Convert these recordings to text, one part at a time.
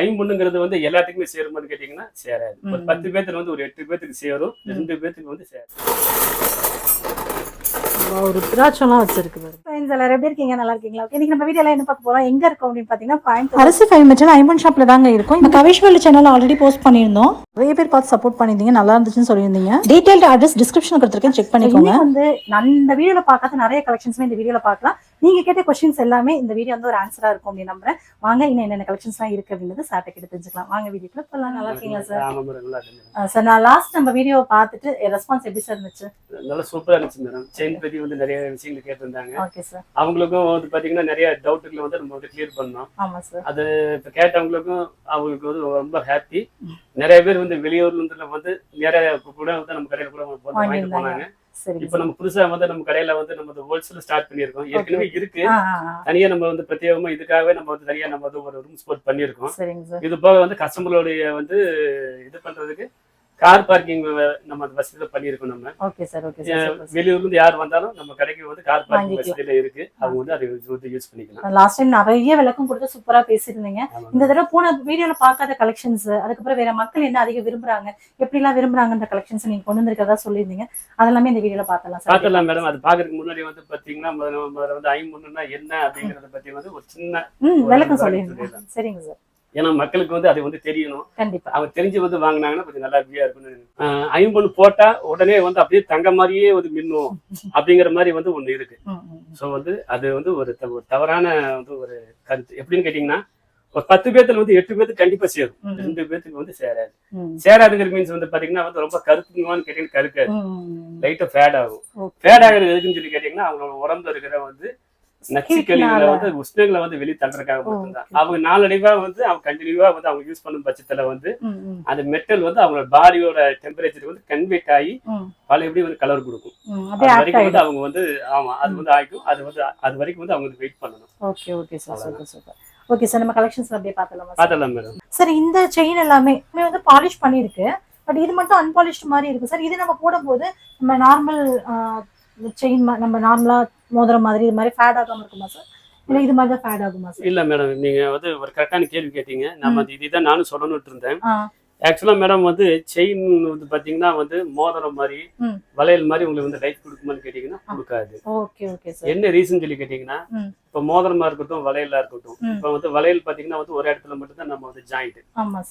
ஐம்பொண்ணுங்கிறது வந்து எல்லாத்துக்குமே சேருமான்னு கேட்டீங்கன்னா சேராது. ஒரு 10 பேத்துல வந்து ஒரு 8 பேத்துக்கு சேரும், 2 பேத்துக்கு வந்து சேரும். ஒரு திராட்சைலாம் வச்சிருக்கு. எல்லாரும் எப்படி இருக்கீங்க? நல்லா இருக்கீங்களா? இன்னைக்கு நம்ம வீடியோல என்ன பார்க்க போறோம், எங்க இருக்கோம் அப்படின்னு பாத்தீங்கன்னா அரசு ஃபைவ் மெட்டல் ஐம்பன் ஷாப்ல தாங்க இருக்கும். இந்த கவிஷ்வல் சேனல் ஆல்ரெடி போஸ்ட் பண்ணியிருந்தோம். நிறைய பேர் பார்த்து சப்போர்ட் பண்ணிருந்தீங்க, நல்லா இருந்துச்சுன்னு சொல்லியிருந்தீங்க. டீடைல்டு அட்ரஸ் டிஸ்கிரிப்ஷன்ல கொடுத்துருக்கேன், செக் பண்ணிக்கோங்க. வந்து இந்த வீடியோல பார்க்காத நிறைய கலெக்ஷன்ஸ்மே இந்த வீடியோல பார்க்கலாம். நீங்க கேட்ட क्वेश्चंस எல்லாமே இந்த வீடியோ வந்து ஒரு ஆன்சரா இருக்கும் அப்படின்னு நம்புறேன். வாங்க இன்னும் என்னென்ன கலெக்ஷன்ஸ்லாம் இருக்கு அப்படின்றது சார்ட்ட கிட்ட தெரிஞ்சுக்கலாம். வாங்க வீடியோக்குள்ள போலாம். நல்லா இருக்கீங்களா சார்? சார் நான் லாஸ்ட் நம்ம வீடியோ பார்த்துட்டு ரெஸ்பான்ஸ் எப்படி சார் இருந்துச்சு? நல்லா சூப்பரா இருந்துச்சு மேடம். செயின் பத்தி வந்து நிறைய விஷயங்கள் கேட்டிருந்தாங்க. Okay sir. அவங்களுக்கும் வந்து பாத்தீங்கன்னா நிறைய டவுட்டுகளை வந்து நம்ம வந்து கிளியர் பண்ணோம். ஆமா சார். அது இப்ப கேட்டவங்களுக்கும் அவங்களுக்கு வந்து ரொம்ப ஹாப்பி. நிறைய பேர் வந்து வெளியூர்ல இருந்து வந்து நிறைய கூட வந்து நம்ம கடையில கூட வாங்கிட்டு போனாங்க. இப்ப நம்ம புதுசா வந்து நம்ம கடையில வந்து நம்ம ஹோல்சேல் ஸ்டார்ட் பண்ணிருக்கோம். ஏற்கனவே இருக்கு, தனியா நம்ம வந்து பிரத்யேகமா இதுக்காகவே நம்ம வந்து தனியா நம்ம வந்து ஒரு ரூம் ஸ்பாட் பண்ணிருக்கோம். இது போக வந்து கஸ்டமர்களுடைய வந்து இது பண்றதுக்கு கார் பார்க்கிங் நம்ம அந்த வசதியில பண்ணிருக்கோம். நம்ம ஓகே சார். Okay sir. வெளியூர்ல இருந்து யார் வந்தாலும் நம்ம கடைக்கு வந்து கார் பார்க்கிங் வசதியில இருக்கு, அவங்க வந்து அதை யூஸ் பண்ணிக்கலாம். லாஸ்ட் டைம் நிறைய விளக்கம் கொடுத்து சூப்பரா பேசியிருந்தீங்க. இந்த தடவை போன வீடியோல பார்க்காத கலெக்ஷன்ஸ், அதுக்கப்புறம் வேற மக்கள் என்ன அதிக விரும்புறாங்க, எப்படி எல்லாம் விரும்புறாங்கன்ற கலெக்ஷன்ஸ் நீங்க கொண்டு வந்திருக்கதா சொல்லியிருந்தீங்க. அதெல்லாமே இந்த வீடியோல பார்த்தலாம் மேடம். அது பாக்குறதுக்கு முன்னாடி வந்து பாத்தீங்கன்னா வந்து ஐம்பொண்ணுன்னா என்ன அப்படிங்கறத பத்தி வந்து ஒரு சின்ன விளக்கம் சொல்லிருந்தீங்க. சரிங்க சார். ஏன்னா மக்களுக்கு வந்து அது வந்து தெரியணும். கண்டிப்பா அவங்க தெரிஞ்சு வந்து வாங்கினாங்கன்னா கொஞ்சம் நல்லா வியா இருக்கும். ஐம்பொண்ணு போட்டா உடனே வந்து அப்படியே தங்க மாதிரியே வந்து மின்னும் அப்படிங்கிற மாதிரி வந்து ஒண்ணு இருக்கு. சோ வந்து அது வந்து ஒரு தவறான வந்து ஒரு கருத்து. எப்படின்னு கேட்டீங்கன்னா ஒரு 10 பேத்துல வந்து 8 பேத்துக்கு கண்டிப்பா சேரும், 2 பேத்துக்கு வந்து சேராது. சேராதுங்கிற மீன்ஸ் வந்து பாத்தீங்கன்னா வந்து ரொம்ப கருத்துங்கன்னு கேட்டீங்கன்னா கருக்காது, லைட்டா ஃபேட் ஆகும். ஃபேட் ஆகுறது எதுக்குன்னு சொல்லி கேட்டீங்கன்னா அவங்களோட உடம்புல இருக்கிற வந்து நச்சுக்கழிவுகளை வந்து உஷ்ணங்களை வந்து வெளியே தள்ளுறதுக்காக மட்டும்தான். அவங்க நாளடைவா வந்து அவங்க கண்டினியூவா வந்து அவங்க யூஸ் பண்ணும் பட்சத்துல வந்து அந்த மெட்டல் வந்து அவங்களோட பாடியோட டெம்பரேச்சர் வந்து கன்வெர்ட் ஆகி பல எப்படி வந்து கலர் கொடுக்கும். அது வரைக்கும் வந்து அவங்க வந்து ஆமா அது வந்து ஆயிக்கும். அது வந்து அது வரைக்கும் வந்து அவங்க வெயிட் பண்ணணும். Okay okay sir. Super super. Okay sir, நம்ம கலெக்ஷன்ஸ் அப்படியே பார்த்தலாம் மேடம். சார் இந்த செயின் எல்லாமே வந்து பாலிஷ் பண்ணிருக்கு, பட் இது மட்டும் அன்பாலிஷ்ட் மாதிரி இருக்கு சார். இது நம்ம போடும்போது நம்ம நார்மல் செயின் நம்ம நார்மலா மோதிரம் மாதிரி இது மாதிரி ஃபேட் ஆகாம இருக்குமா சார், இல்ல இது மாதிரி தான் ஃபேட் ஆகுமா சார்? இல்ல மேடம், நீங்க வந்து ஒரு கரெக்டான கேள்வி கேட்டீங்க. நம்ம இதுதான் நானும் சொல்லணும்னு இருந்தேன். ஆக்சுவலா மேடம் வந்து செயின் வந்து பாத்தீங்கன்னா வந்து மோதிரம் மாதிரி வளையல் மாதிரி உங்களுக்கு வந்து லைட் கொடுக்குமான்னு கேட்டீங்கன்னா கொடுக்காது. என்ன ரீசன் சொல்லி கேட்டீங்கன்னா இப்ப மோதிரமா இருக்கட்டும் வளையலா இருக்கட்டும், இப்ப வந்து வளையல் பாத்தீங்கன்னா வந்து ஒரு இடத்துல மட்டும் தான் நம்ம வந்து ஜாயிண்ட்.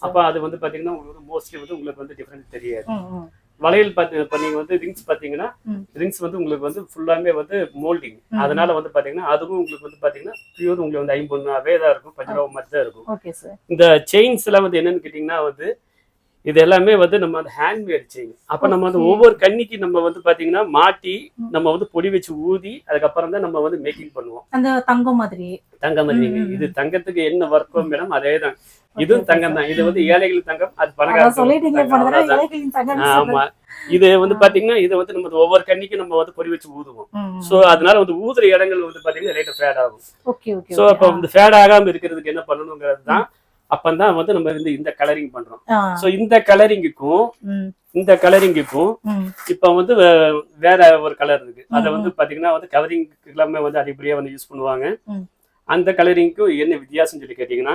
அப்ப அது வந்து பாத்தீங்கன்னா உங்களுக்கு மோஸ்ட்லி வந்து உங்களுக்கு வந்து டிஃபரன்ஸ் தெரியாது. வளையல் நீங்க வந்து ரிங்ஸ் பாத்தீங்கன்னா ரிங்ஸ் வந்து உங்களுக்கு வந்து ஃபுல்லாமே வந்து மோல்டிங். அதனால வந்து பாத்தீங்கன்னா அதுவும் உங்களுக்கு வந்து பாத்தீங்கன்னா பியூர் உங்களுக்கு வந்து ஐம்பொண்ணாவே தான் இருக்கும், பஞ்சரவ மாதிரி தான் இருக்கும். இந்த செயின்ஸ் எல்லாம் வந்து என்னன்னு கேட்டீங்கன்னா வந்து இது எல்லாமே வந்து நம்ம அந்த ஹேண்ட்மேட் செயின். அப்ப நம்ம வந்து ஒவ்வொரு கண்ணிக்கு நம்ம வந்து பாத்தீங்கன்னா மாட்டி நம்ம வந்து பொடி வச்சு ஊதி அதுக்கப்புறம் தான் நம்ம வந்து மேக்கிங் பண்ணுவோம். அந்த தங்கம் மாதிரி இது தங்கத்துக்கு என்ன வர்க்கோ மேடம் அதேதான். இதுவும் தங்கம் தான். இது வந்து ஏழைகள் தங்கம், அது பணக்கார. ஆமா, இது வந்து பாத்தீங்கன்னா இது வந்து நம்ம ஒவ்வொரு கண்ணிக்கும் நம்ம வந்து பொடி வச்சு ஊதுவோம். சோ அதனால வந்து ஊதுற இடங்கள் வந்து பாத்தீங்கன்னா லைட்டா ஃபேட் ஆகும். சோ அப்ப இந்த ஃபேட் ஆகாம இருக்கிறதுக்கு என்ன பண்ணணுங்கிறது தான் அப்பதான் வந்து நம்ம வந்து இந்த கலரிங் பண்றோம். சோ இந்த கலரிங்குக்கும் இந்த கலரிங்குக்கும் இப்ப வந்து வேற ஒரு கலர் இருக்கு. அத வந்து பாத்தீங்கன்னா வந்து கவரிங் எல்லாமே வந்து அதிகப்படியா வந்து யூஸ் பண்ணுவாங்க. அந்த கலரிங்க்கும் என்ன வித்தியாசம் சொல்லி கேட்டீங்கன்னா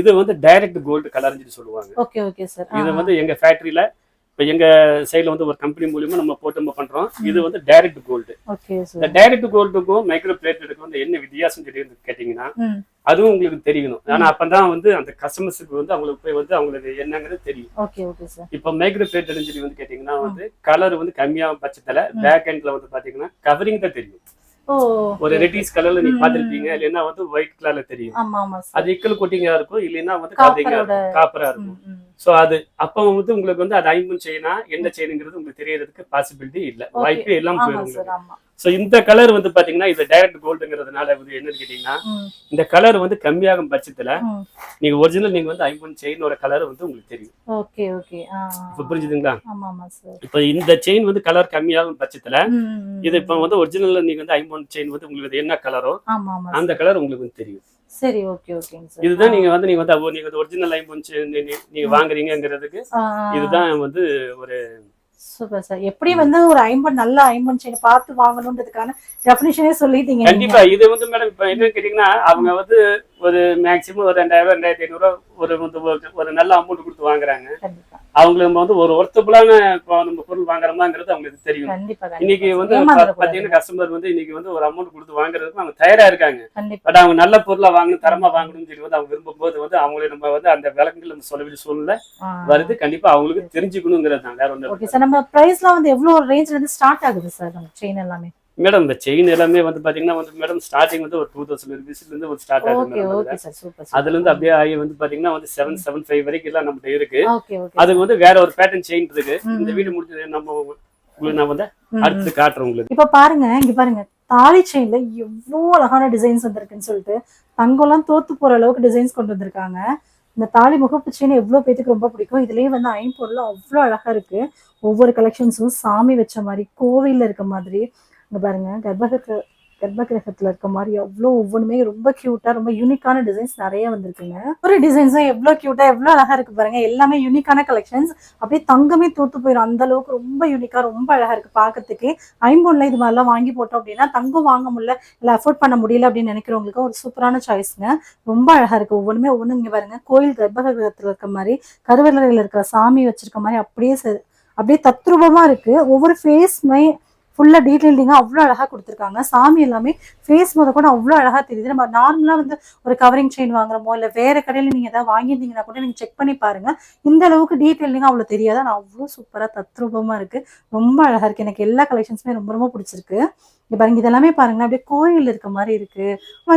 இது வந்து டைரக்ட் கோல்டு கலர்னு சொல்லுவாங்க. இது வந்து எங்க ஃபேக்டரியில இப்ப எங்க சைட்ல வந்து ஒரு கம்பெனி மூலியமா நம்ம போட்டு நம்ம பண்றோம். இது வந்து டைரக்ட் கோல்டு. இந்த டைரக்ட் கோல்டுக்கும் மைக்ரோ பிளேட்டுக்கும் வந்து என்ன வித்தியாசம் சொல்லி கேட்டீங்கன்னா அதுவும் உங்களுக்கு தெரியணும். ஆனா அப்பதான் வந்து அந்த கஸ்டமர்ஸுக்கு வந்து அவங்களுக்கு போய் வந்து அவங்களுக்கு என்னங்கிறது தெரியும். இப்ப மைக்ரோ பிளேட் சொல்லி வந்து கேட்டீங்கன்னா வந்து கலர் வந்து கம்மியான பட்சத்துல பேக் எண்ட்ல வந்து பாத்தீங்கன்னா கவரிங் தான் தெரியும். ஒரு ரெட்டிஷ் கலர்ல நீங்க பாத்திருப்பீங்க, இல்லைன்னா வந்து ஒயிட் கலர்ல தெரியும். அது இக்கல் கோட்டிங்கா இருக்கும், இல்லைன்னா வந்து காப்பரா இருக்கும். சோ அது அப்ப வந்து உங்களுக்கு வந்து அது ஐம்பொன் செயினா என்ன செயினுங்கிறது உங்களுக்கு தெரியறதுக்கு பாசிபிலிட்டி இல்ல, வாய்ப்பு எல்லாம் போயிடும். சோ இந்த கலர் வந்து பாத்தீங்கன்னா இது டைரக்ட் கோல்டுங்கிறதுனால வந்து என்னன்னு கேட்டீங்கன்னா இந்த கலர் வந்து கம்மியாகும் பட்சத்துல நீங்க ஒரிஜினல் நீங்க வந்து ஐம்பொன் செயினோட கலர் வந்து உங்களுக்கு தெரியும். இப்ப புரிஞ்சுதுங்களா? இப்ப இந்த செயின் வந்து கலர் கம்மியாகும் பட்சத்துல இது இப்ப வந்து ஒரிஜினல் நீங்க வந்து ஐம்பொன் செயின் வந்து உங்களுக்கு என்ன கலரோ அந்த கலர் உங்களுக்கு வந்து தெரியும். சரி, ஓகே ஓகேங்க சார். இதுதான் நீங்க வந்து ஒரிஜினல் ஐம்பொன் செயின் நீங்க வாங்குறீங்கிறதுக்கு இதுதான் வந்து ஒரு சூப்பர் சார். எப்படி வந்து ஒரு நல்ல ஐம்பொன் செயின் பார்த்து வாங்கணும்ன்றதுக்கான டெஃபினிஷனே சொல்லிட்டீங்க. கண்டிப்பா இது வந்து மேடம் இப்ப என்ன கேட்டீங்கன்னா அவங்க வந்து ஒரு மேக்சிமம் ஒரு 2000 2500 ஒரு நல்ல அமௌண்ட் கொடுத்து வாங்குறாங்க. அவங்களுக்கு வந்து ஒரு ஒர்த்தபுளான நம்ம பொருள் வாங்குறோமாங்கிறது அவங்களுக்கு தெரியும். இன்னைக்கு வந்து பாத்தீங்கன்னா கஸ்டமர் வந்து இன்னைக்கு வந்து ஒரு அமௌண்ட் கொடுத்து வாங்குறதுக்கு அவங்க தயாரா இருக்காங்க. பட் அவங்க நல்ல பொருளா வாங்கணும், தரமா வாங்கணும்னு சொல்லி வந்து அவங்க விரும்பும் போது வந்து அவங்களை நம்ம வந்து அந்த விளக்கங்கள் நம்ம சொல்ல வேண்டிய சூழ்நிலை வருது. கண்டிப்பா அவங்களுக்கு தெரிஞ்சுக்கணுங்கிறது தான், வேற ஒன்று. நம்ம பிரைஸ்லாம் வந்து எவ்வளவு ரேஞ்ச்ல இருந்து ஸ்டார்ட் ஆகுது சார் நம்ம செயின் எல்லாமே? மேடம் இந்த செயின் எல்லாமே வந்து பாத்தீங்கன்னா வந்து மேடம் ஸ்டார்டிங் வந்து ஒரு 2000 rupeesல இருந்து ஒரு ஸ்டார்ட் ஆகுது. அதுல இருந்து அப்படியே ஆகி வந்து பாத்தீங்கன்னா வந்து 775 வரைக்கும் எல்லாம் நம்மகிட்ட இருக்கு. அதுக்கு வந்து வேற ஒரு பேட்டர்ன் செயின் இருக்கு. இந்த வீடியோ முடிஞ்சது நம்ம உங்களுக்கு நான் வந்து அடுத்து காட்டுறேன் உங்களுக்கு. இப்ப பாருங்க, இங்க பாருங்க தாலி செயின்ல எவ்வளவு அழகான டிசைன்ஸ் வந்திருக்குன்னு சொல்லிட்டு தங்கம்லாம் தோத்து போற அளவுக்கு டிசைன்ஸ் கொண்டு வந்திருக்காங்க. இந்த தாலி முகப்பு செயின் எவ்வளவு பேத்துக்கு ரொம்ப பிடிக்கும். இதுலயே வந்து ஐம்பொருள் அவ்வளவு அழகா இருக்கு. ஒவ்வொரு கலெக்ஷன்ஸும் சாமி வச்ச மாதிரி, கோவில்ல இருக்க மாதிரி. இங்க பாருங்க கர்ப்பகிரகத்துல இருக்க மாதிரி அவ்வளோ ஒவ்வொன்றுமே ரொம்ப கியூட்டா, ரொம்ப யூனிக்கான டிசைன்ஸ் நிறைய வந்திருக்குங்க. ஒரு டிசைன்ஸும் எவ்வளோ கியூட்டா எவ்வளோ அழகா இருக்கு பாருங்க. எல்லாமே யூனிக்கான கலெக்ஷன்ஸ். அப்படியே தங்கமே தோத்து போயிடும் அந்த அளவுக்கு ரொம்ப யூனிக்கா, ரொம்ப அழகா இருக்கு பாக்கிறதுக்கு. ஐம்பொன்ல இது மாதிரிலாம் வாங்கி போட்டோம் அப்படின்னா தங்கம் வாங்க முடியல, இல்லை அஃபோர்ட் பண்ண முடியல அப்படின்னு நினைக்கிறவங்களுக்கு ஒரு சூப்பரான சாய்ஸ்ங்க. ரொம்ப அழகா இருக்கு ஒவ்வொன்றுமே. ஒவ்வொன்று இங்க பாருங்க கோயில் கர்ப்பகிரகத்துல இருக்க மாதிரி, கருவறையில இருக்க சாமி வச்சிருக்க மாதிரி அப்படியே தத்ரூபமா இருக்கு. ஒவ்வொரு ஃபேஸ்மே ஃபுல்லா டீடைலிங்கா அவ்வளோ அழகா கொடுத்துருக்காங்க. சாமி எல்லாமே ஃபேஸ் முத கூட அவ்வளோ அழகா தெரியுது. நம்ம நார்மலா வந்து ஒரு கவரிங் செயின் வாங்குறோமோ இல்லை வேற கடையில நீங்க ஏதாவது வாங்கியிருந்தீங்கன்னா கூட நீங்க செக் பண்ணி பாருங்க. இந்த அளவுக்கு டீடைலிங்கா அவ்வளோ தெரியாது. ஆனால் அவ்வளோ சூப்பரா தத்ரூபமா இருக்கு. ரொம்ப அழகா இருக்கு. எனக்கு எல்லா கலெக்ஷன்ஸுமே ரொம்ப ரொம்ப பிடிச்சிருக்கு. இங்க பாருங்க இதெல்லாமே பாருங்க அப்படியே கோயில் இருக்க மாதிரி இருக்கு.